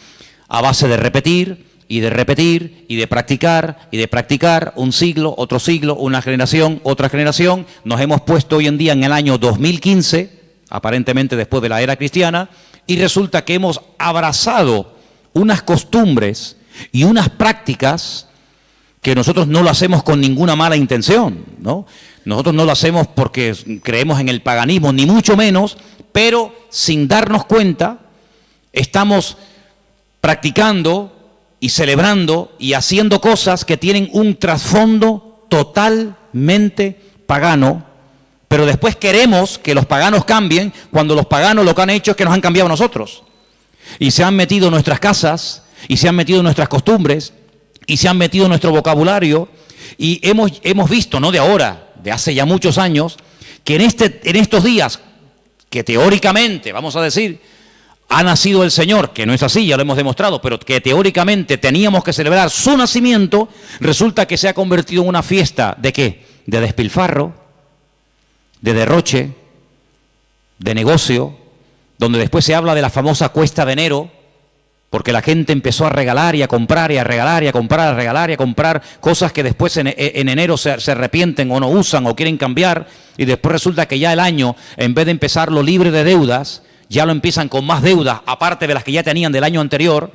A base de repetir y de repetir y de practicar, un siglo, una generación, otra generación, nos hemos puesto hoy en día en el año 2015, aparentemente después de la era cristiana, y resulta que hemos abrazado unas costumbres y unas prácticas que nosotros no lo hacemos con ninguna mala intención, ¿no? Nosotros no lo hacemos porque creemos en el paganismo, ni mucho menos, pero sin darnos cuenta, estamos practicando y celebrando y haciendo cosas que tienen un trasfondo totalmente pagano, pero después queremos que los paganos cambien cuando los paganos lo que han hecho es que nos han cambiado a nosotros. Y se han metido en nuestras casas, y se han metido en nuestras costumbres, y se han metido en nuestro vocabulario, y hemos visto, no de ahora, de hace ya muchos años, que en estos días, que teóricamente, vamos a decir, ha nacido el Señor, que no es así, ya lo hemos demostrado, pero que teóricamente teníamos que celebrar su nacimiento, resulta que se ha convertido en una fiesta, ¿de qué? De despilfarro, de derroche, de negocio, donde después se habla de la famosa cuesta de enero, porque la gente empezó a regalar y a comprar y a regalar y a comprar, a regalar y a comprar cosas que después en enero se arrepienten o no usan o quieren cambiar, y después resulta que ya el año, en vez de empezarlo libre de deudas, ya lo empiezan con más deudas, aparte de las que ya tenían del año anterior.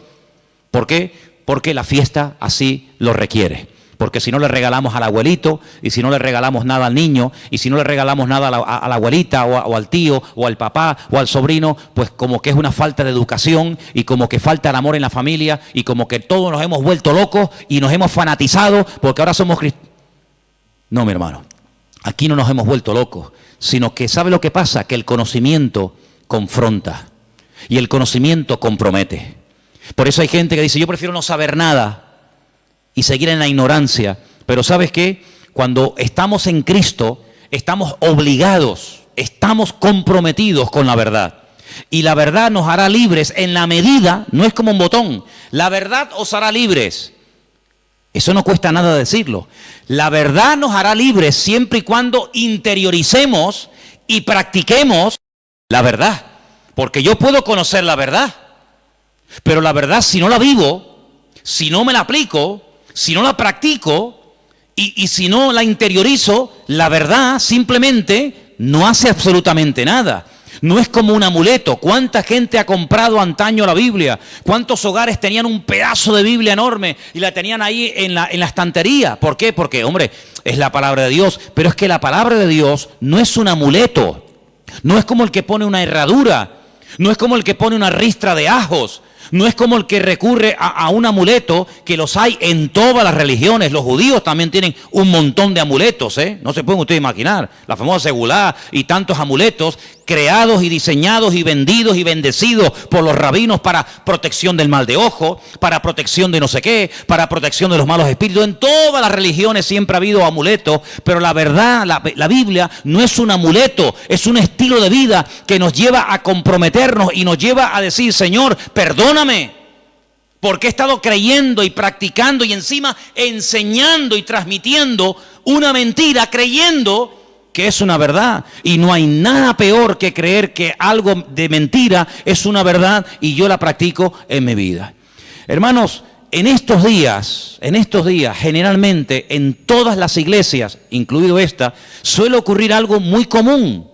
¿Por qué? Porque la fiesta así lo requiere. Porque si no le regalamos al abuelito, y si no le regalamos nada al niño, y si no le regalamos nada a la abuelita, o al tío, o al papá, o al sobrino, pues como que es una falta de educación, y como que falta el amor en la familia, y como que todos nos hemos vuelto locos, y nos hemos fanatizado, porque ahora somos cristianos. No, mi hermano, aquí no nos hemos vuelto locos, sino que ¿sabe lo que pasa? Que el conocimiento confronta, y el conocimiento compromete. Por eso hay gente que dice, yo prefiero no saber nada, y seguir en la ignorancia. Pero ¿sabes qué? Cuando estamos en Cristo, estamos obligados, estamos comprometidos con la verdad. Y la verdad nos hará libres en la medida, no es como un botón, la verdad os hará libres. Eso no cuesta nada decirlo. La verdad nos hará libres siempre y cuando interioricemos y practiquemos la verdad. Porque yo puedo conocer la verdad, pero la verdad, si no la vivo, si no me la aplico, si no la practico y si no la interiorizo, la verdad simplemente no hace absolutamente nada. No es como un amuleto. ¿Cuánta gente ha comprado antaño la Biblia? ¿Cuántos hogares tenían un pedazo de Biblia enorme y la tenían ahí en la estantería? ¿Por qué? Porque, hombre, es la palabra de Dios. Pero es que la palabra de Dios no es un amuleto. No es como el que pone una herradura. No es como el que pone una ristra de ajos. No es como el que recurre a un amuleto, que los hay en todas las religiones. Los judíos también tienen un montón de amuletos, ¿eh? No se pueden ustedes imaginar. La famosa segulá y tantos amuletos creados y diseñados y vendidos y bendecidos por los rabinos para protección del mal de ojo, para protección de no sé qué, para protección de los malos espíritus. En todas las religiones siempre ha habido amuletos, pero la verdad, la Biblia no es un amuleto, es un estilo de vida que nos lleva a comprometernos y nos lleva a decir: Señor, perdóname, porque he estado creyendo y practicando y encima enseñando y transmitiendo una mentira, creyendo que es una verdad. Y no hay nada peor que creer que algo de mentira es una verdad y yo la practico en mi vida. Hermanos, en estos días, generalmente en todas las iglesias, incluido esta, suele ocurrir algo muy común.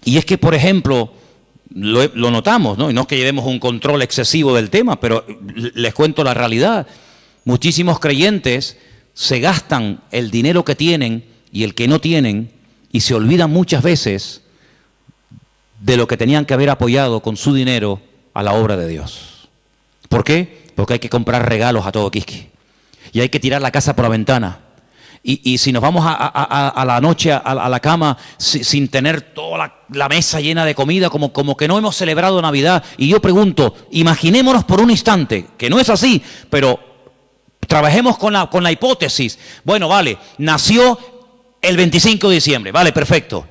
Y es que, por ejemplo, lo notamos, ¿no? Y no es que llevemos un control excesivo del tema, pero les cuento la realidad. Muchísimos creyentes se gastan el dinero que tienen y el que no tienen, y se olvidan muchas veces de lo que tenían que haber apoyado con su dinero a la obra de Dios. ¿Por qué? Porque hay que comprar regalos a todo quisque, y hay que tirar la casa por la ventana. Y si nos vamos a la noche a la cama sin tener toda la mesa llena de comida, como que no hemos celebrado Navidad. Y yo pregunto, imaginémonos por un instante, que no es así, pero trabajemos con la hipótesis. Bueno, vale, nació el 25 de diciembre, vale, perfecto.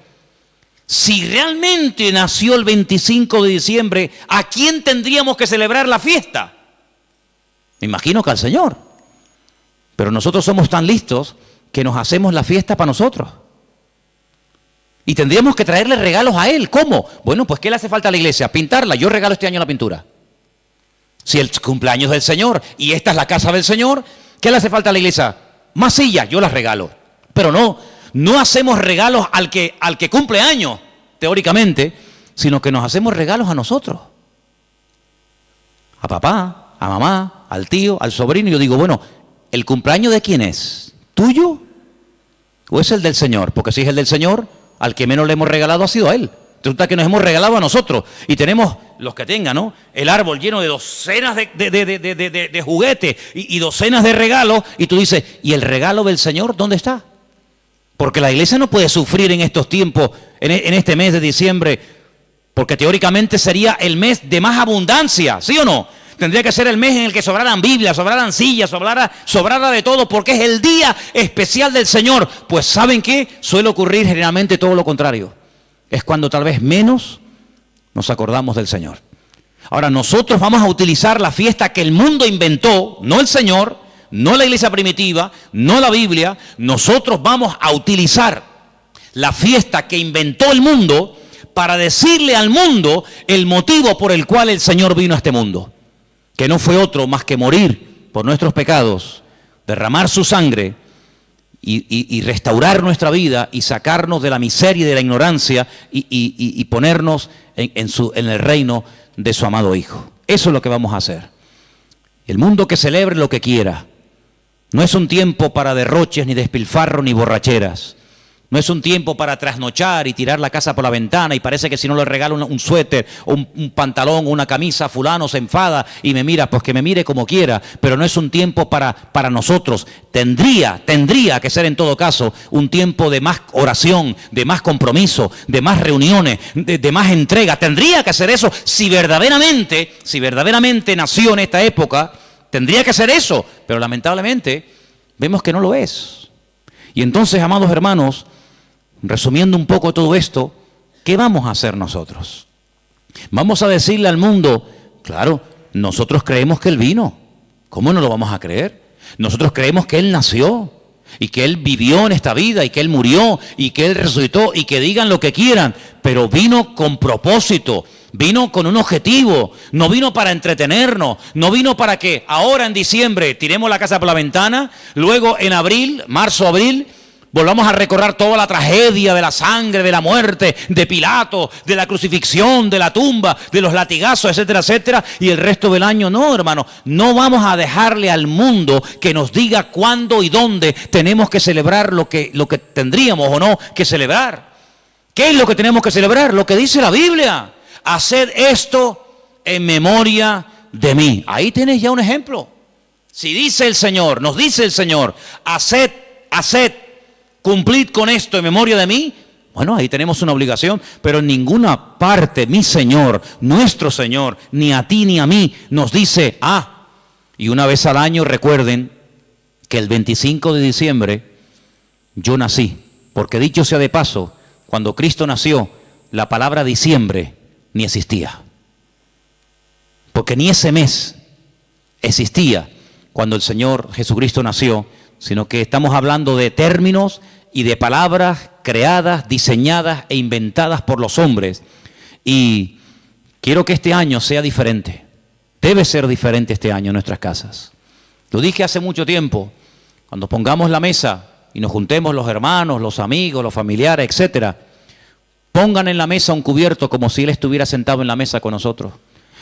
Si realmente nació el 25 de diciembre, ¿a quién tendríamos que celebrar la fiesta? Me imagino que al Señor. Pero nosotros somos tan listos que nos hacemos la fiesta para nosotros. Y tendríamos que traerle regalos a Él. ¿Cómo? Bueno, pues ¿qué le hace falta a la iglesia? Pintarla. Yo regalo este año la pintura. Si el cumpleaños del Señor y esta es la casa del Señor, ¿qué le hace falta a la iglesia? Más sillas, yo las regalo. Pero no hacemos regalos al que cumple años, teóricamente, sino que nos hacemos regalos a nosotros. A papá, a mamá, al tío, al sobrino. Y yo digo, bueno, ¿el cumpleaños de quién es? ¿Tuyo? ¿O es el del Señor? Porque si es el del Señor, al que menos le hemos regalado ha sido a Él. Resulta que nos hemos regalado a nosotros. Y tenemos, los que tengan, ¿no?, el árbol lleno de docenas de juguetes y docenas de regalos. Y tú dices, ¿y el regalo del Señor dónde está? Porque la iglesia no puede sufrir en estos tiempos, en este mes de diciembre, porque teóricamente sería el mes de más abundancia, ¿sí o no? Tendría que ser el mes en el que sobraran Biblias, sobraran sillas, sobrara de todo, porque es el día especial del Señor. Pues ¿saben qué? Suele ocurrir generalmente todo lo contrario. Es cuando tal vez menos nos acordamos del Señor. Ahora, nosotros vamos a utilizar la fiesta que el mundo inventó, no el Señor, no la iglesia primitiva, no la Biblia. Nosotros vamos a utilizar la fiesta que inventó el mundo para decirle al mundo el motivo por el cual el Señor vino a este mundo. Que no fue otro más que morir por nuestros pecados, derramar su sangre y restaurar nuestra vida y sacarnos de la miseria y de la ignorancia y ponernos en el reino de su amado Hijo. Eso es lo que vamos a hacer. El mundo que celebre lo que quiera. No es un tiempo para derroches, ni despilfarro, ni borracheras. No es un tiempo para trasnochar y tirar la casa por la ventana y parece que si no le regalo un suéter o un pantalón o una camisa, fulano se enfada y me mira, pues que me mire como quiera. Pero no es un tiempo para nosotros. Tendría que ser en todo caso un tiempo de más oración, de más compromiso, de más reuniones, de más entrega. Tendría que ser eso. Si verdaderamente nació en esta época, tendría que ser eso. Pero lamentablemente vemos que no lo es. Y entonces, amados hermanos, resumiendo un poco todo esto, ¿qué vamos a hacer nosotros? Vamos a decirle al mundo, claro, nosotros creemos que Él vino. ¿Cómo no lo vamos a creer? Nosotros creemos que Él nació y que Él vivió en esta vida y que Él murió y que Él resucitó y que digan lo que quieran, pero vino con propósito, vino con un objetivo, no vino para entretenernos, no vino para que ahora en diciembre tiremos la casa por la ventana, luego en abril, marzo-abril, volvamos a recordar toda la tragedia de la sangre, de la muerte, de Pilato, de la crucifixión, de la tumba, de los latigazos, etcétera, etcétera, y el resto del año. No, hermano, no vamos a dejarle al mundo que nos diga cuándo y dónde tenemos que celebrar lo que tendríamos o no que celebrar. ¿Qué es lo que tenemos que celebrar? Lo que dice la Biblia. Haced esto en memoria de mí. Ahí tienes ya un ejemplo. Si dice el Señor, nos dice el Señor, haced, cumplid con esto en memoria de mí, bueno, ahí tenemos una obligación, pero en ninguna parte mi Señor, nuestro Señor, ni a ti ni a mí, nos dice, y una vez al año recuerden que el 25 de diciembre yo nací, porque dicho sea de paso, cuando Cristo nació, la palabra diciembre ni existía, porque ni ese mes existía cuando el Señor Jesucristo nació, sino que estamos hablando de términos y de palabras creadas, diseñadas e inventadas por los hombres. Y quiero que este año sea diferente. Debe ser diferente este año en nuestras casas. Lo dije hace mucho tiempo, cuando pongamos la mesa y nos juntemos los hermanos, los amigos, los familiares, etcétera, pongan en la mesa un cubierto como si Él estuviera sentado en la mesa con nosotros.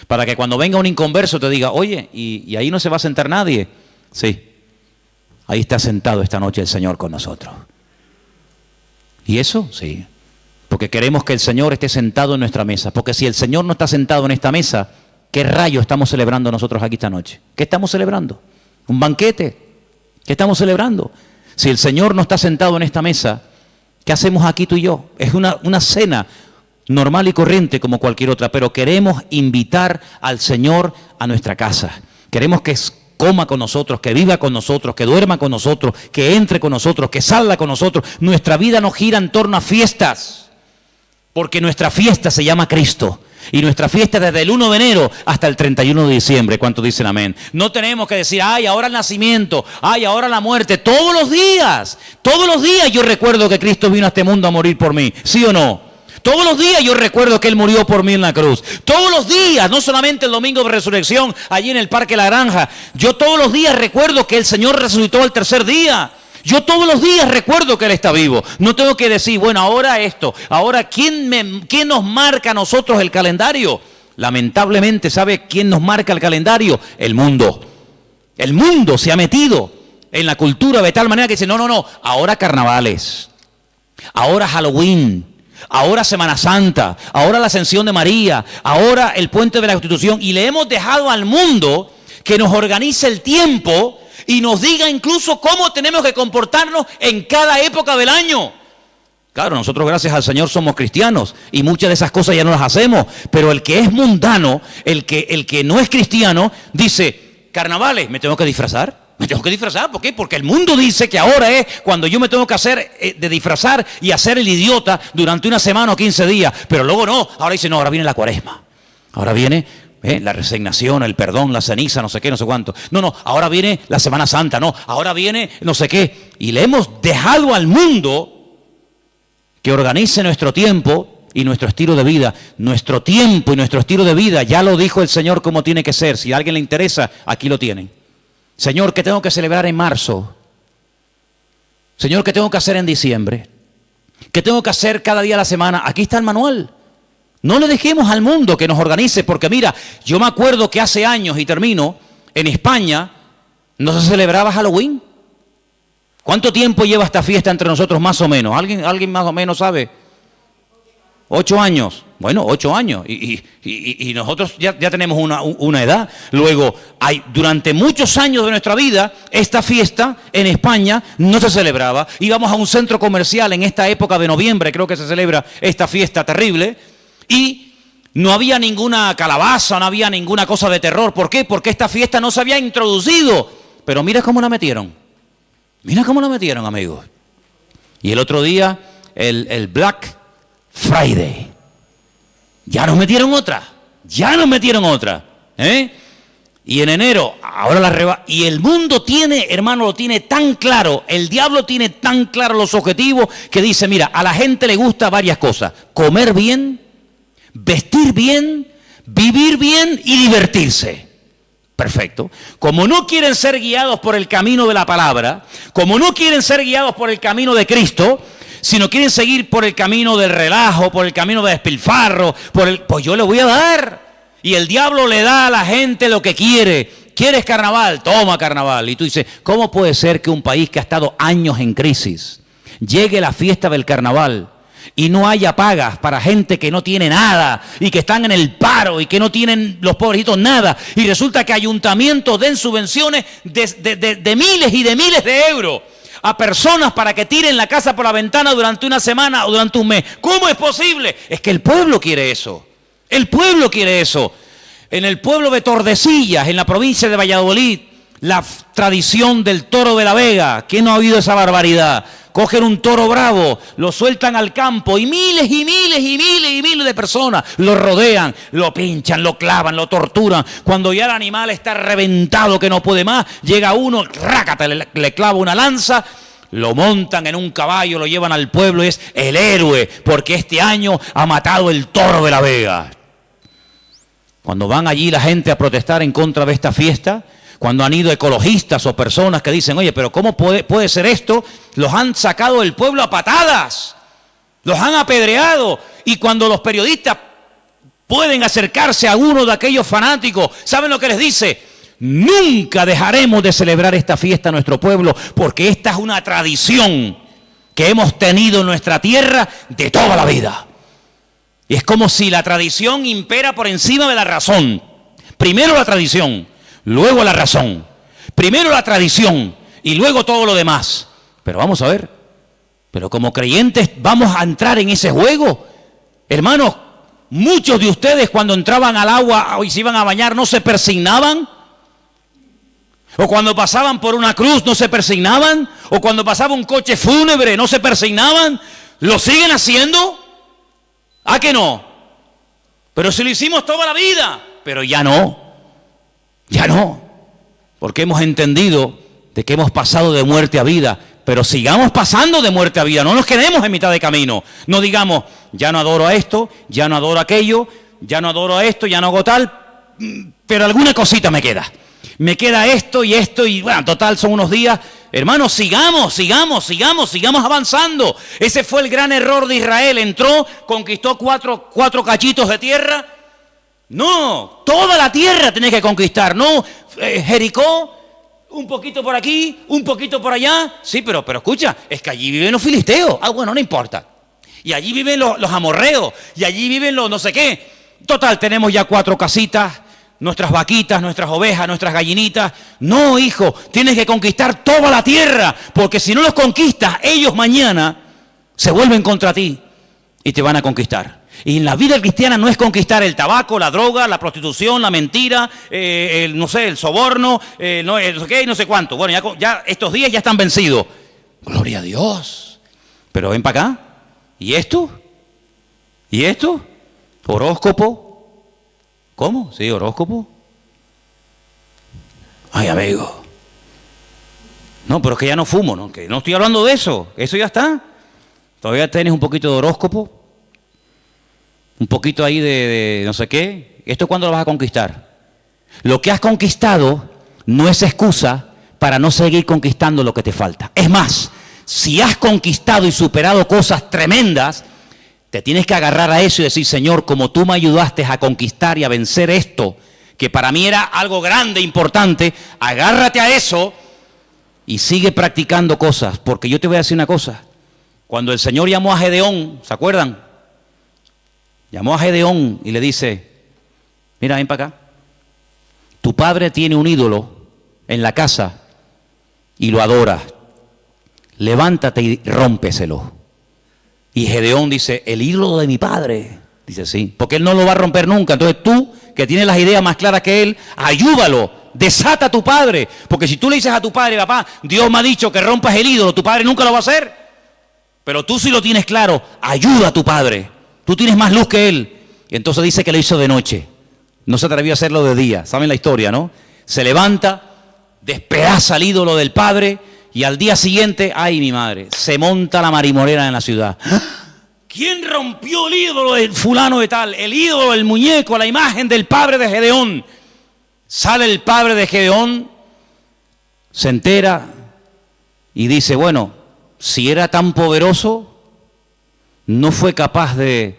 Para que cuando venga un inconverso te diga, oye, ¿y ahí no se va a sentar nadie? Sí, ahí está sentado esta noche el Señor con nosotros. ¿Y eso? Sí, porque queremos que el Señor esté sentado en nuestra mesa. Porque si el Señor no está sentado en esta mesa, ¿qué rayo estamos celebrando nosotros aquí esta noche? ¿Qué estamos celebrando? ¿Un banquete? ¿Qué estamos celebrando? Si el Señor no está sentado en esta mesa, ¿qué hacemos aquí tú y yo? Es una cena normal y corriente como cualquier otra, pero queremos invitar al Señor a nuestra casa. Queremos que coma con nosotros, que viva con nosotros, que duerma con nosotros, que entre con nosotros, que salga con nosotros. Nuestra vida no gira en torno a fiestas, porque nuestra fiesta se llama Cristo. Y nuestra fiesta desde el 1 de enero hasta el 31 de diciembre. ¿Cuántos dicen amén? No tenemos que decir, ahora el nacimiento, ahora la muerte. Todos los días yo recuerdo que Cristo vino a este mundo a morir por mí. ¿Sí o no? Todos los días yo recuerdo que Él murió por mí en la cruz. Todos los días, no solamente el domingo de resurrección, allí en el Parque La Granja. Yo todos los días recuerdo que el Señor resucitó al tercer día. Yo todos los días recuerdo que Él está vivo. No tengo que decir, bueno, ahora esto. Ahora, ¿quién nos marca a nosotros el calendario? Lamentablemente, ¿sabe quién nos marca el calendario? El mundo. El mundo se ha metido en la cultura de tal manera que dice, no, ahora carnavales. Ahora Halloween. Ahora Semana Santa, ahora la Ascensión de María, ahora el Puente de la Constitución, y le hemos dejado al mundo que nos organice el tiempo y nos diga incluso cómo tenemos que comportarnos en cada época del año. Claro, nosotros gracias al Señor somos cristianos y muchas de esas cosas ya no las hacemos, pero el que es mundano, el que no es cristiano, dice, carnavales, ¿me tengo que disfrazar? Me tengo que disfrazar, ¿por qué? Porque el mundo dice que ahora es cuando yo me tengo que hacer de disfrazar y hacer el idiota durante una semana o 15 días. Pero luego no, ahora dice, no, ahora viene la cuaresma. Ahora viene la resignación, el perdón, la ceniza, no sé qué, no sé cuánto. No, ahora viene la Semana Santa, no, ahora viene no sé qué. Y le hemos dejado al mundo que organice nuestro tiempo y nuestro estilo de vida. Nuestro tiempo y nuestro estilo de vida, ya lo dijo el Señor cómo tiene que ser. Si a alguien le interesa, aquí lo tienen. Señor, ¿qué tengo que celebrar en marzo? Señor, ¿qué tengo que hacer en diciembre? ¿Qué tengo que hacer cada día de la semana? Aquí está el manual. No le dejemos al mundo que nos organice, porque mira, yo me acuerdo que hace años, y termino, en España no se celebraba Halloween. ¿Cuánto tiempo lleva esta fiesta entre nosotros más o menos? ¿Alguien más o menos sabe? 8 años. Bueno, 8 años. Y nosotros ya tenemos una edad. Luego, durante muchos años de nuestra vida, esta fiesta en España no se celebraba. Íbamos a un centro comercial en esta época de noviembre, creo que se celebra esta fiesta terrible, y no había ninguna calabaza, no había ninguna cosa de terror. ¿Por qué? Porque esta fiesta no se había introducido. Pero mira cómo la metieron. Mira cómo la metieron, amigos. Y el otro día, el Black Friday. Ya nos metieron otra. Y en enero, ahora y el mundo tiene, hermano, lo tiene tan claro, el diablo tiene tan claro los objetivos que dice, mira, a la gente le gusta varias cosas. Comer bien, vestir bien, vivir bien y divertirse. Perfecto. Como no quieren ser guiados por el camino de la palabra, como no quieren ser guiados por el camino de Cristo, sino quieren seguir por el camino del relajo, por el camino del despilfarro, pues yo le voy a dar. Y el diablo le da a la gente lo que quiere. ¿Quieres carnaval? Toma carnaval. Y tú dices, ¿cómo puede ser que un país que ha estado años en crisis llegue la fiesta del carnaval y no haya pagas para gente que no tiene nada y que están en el paro y que no tienen los pobrecitos nada, y resulta que ayuntamientos den subvenciones de miles y de miles de euros a personas para que tiren la casa por la ventana durante una semana o durante un mes. ¿Cómo es posible? Es que el pueblo quiere eso. El pueblo quiere eso. En el pueblo de Tordesillas, en la provincia de Valladolid, la tradición del toro de la Vega. ¿Quién no ha oído esa barbaridad? Cogen un toro bravo, lo sueltan al campo y miles y miles y miles y miles de personas lo rodean, lo pinchan, lo clavan, lo torturan. Cuando ya el animal está reventado que no puede más, llega uno, rácata, le clava una lanza, lo montan en un caballo, lo llevan al pueblo y es el héroe, porque este año ha matado el toro de la Vega. Cuando van allí la gente a protestar en contra de esta fiesta, cuando han ido ecologistas o personas que dicen, oye, pero ¿cómo puede ser esto? Los han sacado del pueblo a patadas, los han apedreado. Y cuando los periodistas pueden acercarse a uno de aquellos fanáticos, ¿saben lo que les dice? Nunca dejaremos de celebrar esta fiesta en nuestro pueblo, porque esta es una tradición que hemos tenido en nuestra tierra de toda la vida. Y es como si la tradición impera por encima de la razón. Primero la tradición, luego la razón. Primero la tradición y luego todo lo demás. Pero vamos a ver, pero como creyentes vamos a entrar en ese juego. Hermanos, muchos de ustedes cuando entraban al agua y se iban a bañar no se persignaban. O cuando pasaban por una cruz no se persignaban. O cuando pasaba un coche fúnebre no se persignaban. ¿Lo siguen haciendo? ¿A que no? Pero si lo hicimos toda la vida. Pero ya no. Ya no. Porque hemos entendido de que hemos pasado de muerte a vida. Pero sigamos pasando de muerte a vida. No nos quedemos en mitad de camino. No digamos, ya no adoro a esto, ya no adoro a aquello, ya no adoro a esto, ya no hago tal. Pero alguna cosita me queda. Me queda esto y bueno, total son unos días. Hermanos, sigamos avanzando. Ese fue el gran error de Israel. Entró, conquistó cuatro cachitos de tierra. No, toda la tierra tenés que conquistar. No, Jericó, un poquito por aquí, un poquito por allá. Sí, pero escucha, es que allí viven los filisteos. Ah, bueno, no importa. Y allí viven los amorreos. Y allí viven los no sé qué. Total, tenemos ya 4 casitas. Nuestras vaquitas, nuestras ovejas, nuestras gallinitas. No, hijo, tienes que conquistar toda la tierra, porque si no los conquistas, ellos mañana se vuelven contra ti y te van a conquistar. Y en la vida cristiana no es conquistar el tabaco, la droga, la prostitución, la mentira, no sé, el soborno, no sé qué y no sé cuánto. Bueno, ya estos días ya están vencidos. Gloria a Dios. Pero ven para acá. ¿Y esto? ¿Y esto? Horóscopo. ¿Cómo? ¿Sí, horóscopo? Ay, amigo. No, pero es que ya no fumo, ¿no? Que no estoy hablando de eso. Eso ya está. Todavía tienes un poquito de horóscopo. Un poquito ahí de no sé qué. ¿Esto cuándo lo vas a conquistar? Lo que has conquistado no es excusa para no seguir conquistando lo que te falta. Es más, si has conquistado y superado cosas tremendas, te tienes que agarrar a eso y decir, Señor, como tú me ayudaste a conquistar y a vencer esto, que para mí era algo grande, importante, agárrate a eso y sigue practicando cosas. Porque yo te voy a decir una cosa. Cuando el Señor llamó a Gedeón, ¿se acuerdan? Llamó a Gedeón y le dice, mira, ven para acá. Tu padre tiene un ídolo en la casa y lo adora. Levántate y rómpeselo. Y Gedeón dice, el ídolo de mi padre. Dice, sí, porque él no lo va a romper nunca. Entonces tú, que tienes las ideas más claras que él, ayúdalo, desata a tu padre. Porque si tú le dices a tu padre, papá, Dios me ha dicho que rompas el ídolo, tu padre nunca lo va a hacer. Pero tú sí lo tienes claro, ayuda a tu padre. Tú tienes más luz que él. Y entonces dice que lo hizo de noche. No se atrevió a hacerlo de día. ¿Saben la historia, no? Se levanta, despedaza el ídolo del padre. Y al día siguiente, ay mi madre, se monta la marimorera en la ciudad. ¿Quién rompió el ídolo del fulano de tal? El ídolo, el muñeco, la imagen del padre de Gedeón. Sale el padre de Gedeón, se entera y dice, bueno, si era tan poderoso, no fue capaz de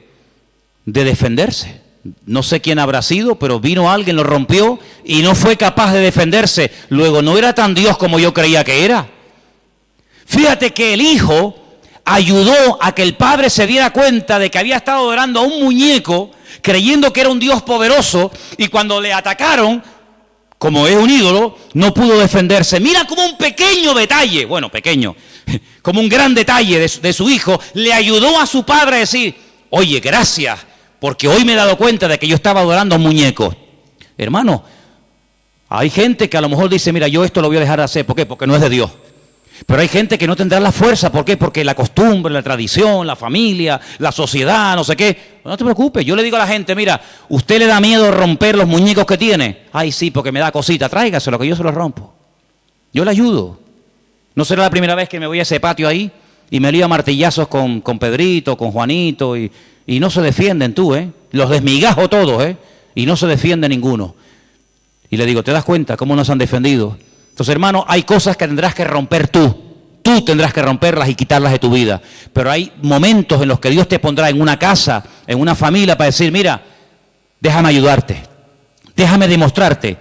defenderse. No sé quién habrá sido, pero vino alguien, lo rompió y no fue capaz de defenderse. Luego, no era tan Dios como yo creía que era. Fíjate que el hijo ayudó a que el padre se diera cuenta de que había estado adorando a un muñeco, creyendo que era un Dios poderoso, y cuando le atacaron, como es un ídolo, no pudo defenderse. Mira como un pequeño detalle, bueno, pequeño, como un gran detalle de su hijo, le ayudó a su padre a decir, oye, gracias, porque hoy me he dado cuenta de que yo estaba adorando a un muñeco. Hermano, hay gente que a lo mejor dice, mira, yo esto lo voy a dejar de hacer. ¿Por qué? Porque no es de Dios. Pero hay gente que no tendrá la fuerza. ¿Por qué? Porque la costumbre, la tradición, la familia, la sociedad, no sé qué. No te preocupes. Yo le digo a la gente, mira, ¿usted le da miedo romper los muñecos que tiene? Ay, sí, porque me da cosita. Tráigaselo, que yo se los rompo. Yo le ayudo. No será la primera vez que me voy a ese patio ahí y me lío a martillazos con Pedrito, con Juanito, y no se defienden tú, ¿eh? Los desmigajo todos, ¿eh? Y no se defiende ninguno. Y le digo, ¿te das cuenta cómo nos han defendido? Entonces, hermano, hay cosas que tendrás que romper tú. Tú tendrás que romperlas y quitarlas de tu vida. Pero hay momentos en los que Dios te pondrá en una casa, en una familia, para decir, mira, déjame ayudarte. Déjame demostrarte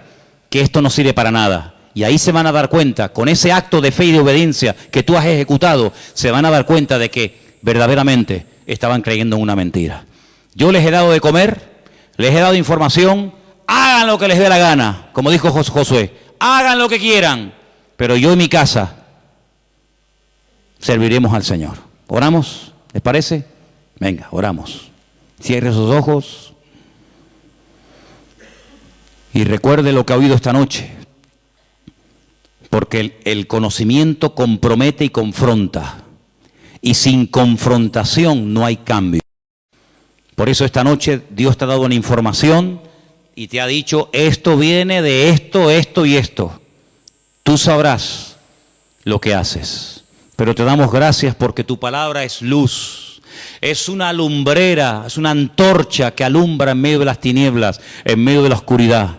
que esto no sirve para nada. Y ahí se van a dar cuenta, con ese acto de fe y de obediencia que tú has ejecutado, se van a dar cuenta de que verdaderamente estaban creyendo en una mentira. Yo les he dado de comer, les he dado información, hagan lo que les dé la gana, como dijo Josué. Hagan lo que quieran, pero yo y mi casa serviremos al Señor. ¿Oramos? ¿Les parece? Venga, oramos. Cierre sus ojos y recuerde lo que ha oído esta noche, porque el conocimiento compromete y confronta, y sin confrontación no hay cambio. Por eso esta noche Dios te ha dado una información y te ha dicho, esto viene de esto, esto y esto. Tú sabrás lo que haces. Pero te damos gracias porque tu palabra es luz. Es una lumbrera, es una antorcha que alumbra en medio de las tinieblas, en medio de la oscuridad.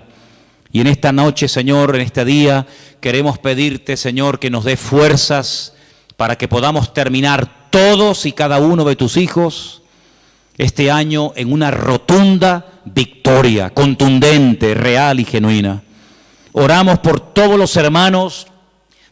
Y en esta noche, Señor, en este día, queremos pedirte, Señor, que nos dé fuerzas para que podamos terminar todos y cada uno de tus hijos este año en una rotunda victoria, contundente, real y genuina. Oramos por todos los hermanos,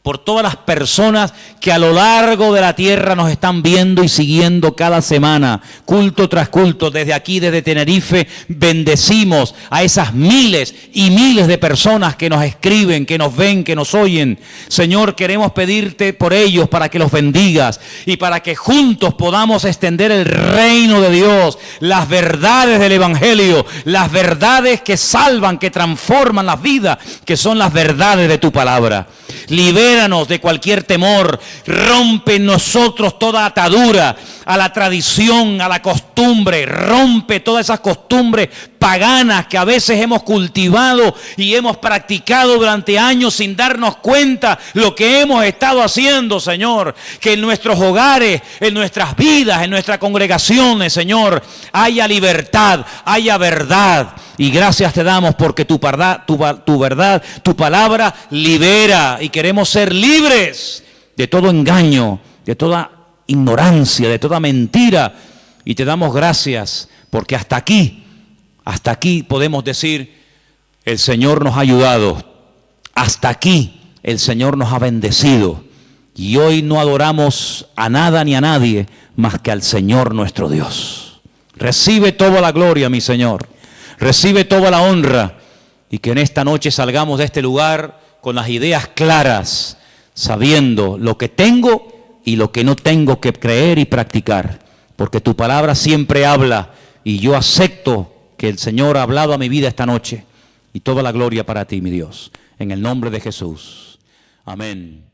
por todas las personas que a lo largo de la tierra nos están viendo y siguiendo cada semana, culto tras culto. Desde aquí, desde Tenerife, bendecimos a esas miles y miles de personas que nos escriben, que nos ven, que nos oyen. Señor, queremos pedirte por ellos para que los bendigas y para que juntos podamos extender el reino de Dios, las verdades del Evangelio, las verdades que salvan, que transforman las vidas, que son las verdades de tu palabra. Libéranos de cualquier temor, rompe en nosotros toda atadura a la tradición, a la costumbre, rompe todas esas costumbres paganas que a veces hemos cultivado y hemos practicado durante años sin darnos cuenta lo que hemos estado haciendo, Señor. Que en nuestros hogares, en nuestras vidas, en nuestras congregaciones, Señor, haya libertad, haya verdad. Y gracias te damos porque tu verdad, tu palabra libera, y queremos ser libres de todo engaño, de toda ignorancia, de toda mentira. Y te damos gracias porque hasta aquí podemos decir, el Señor nos ha ayudado, hasta aquí el Señor nos ha bendecido. Y hoy no adoramos a nada ni a nadie más que al Señor nuestro Dios. Recibe toda la gloria, mi Señor. Recibe toda la honra, y que en esta noche salgamos de este lugar con las ideas claras, sabiendo lo que tengo y lo que no tengo que creer y practicar, porque tu palabra siempre habla, y yo acepto que el Señor ha hablado a mi vida esta noche, y toda la gloria para ti, mi Dios, en el nombre de Jesús. Amén.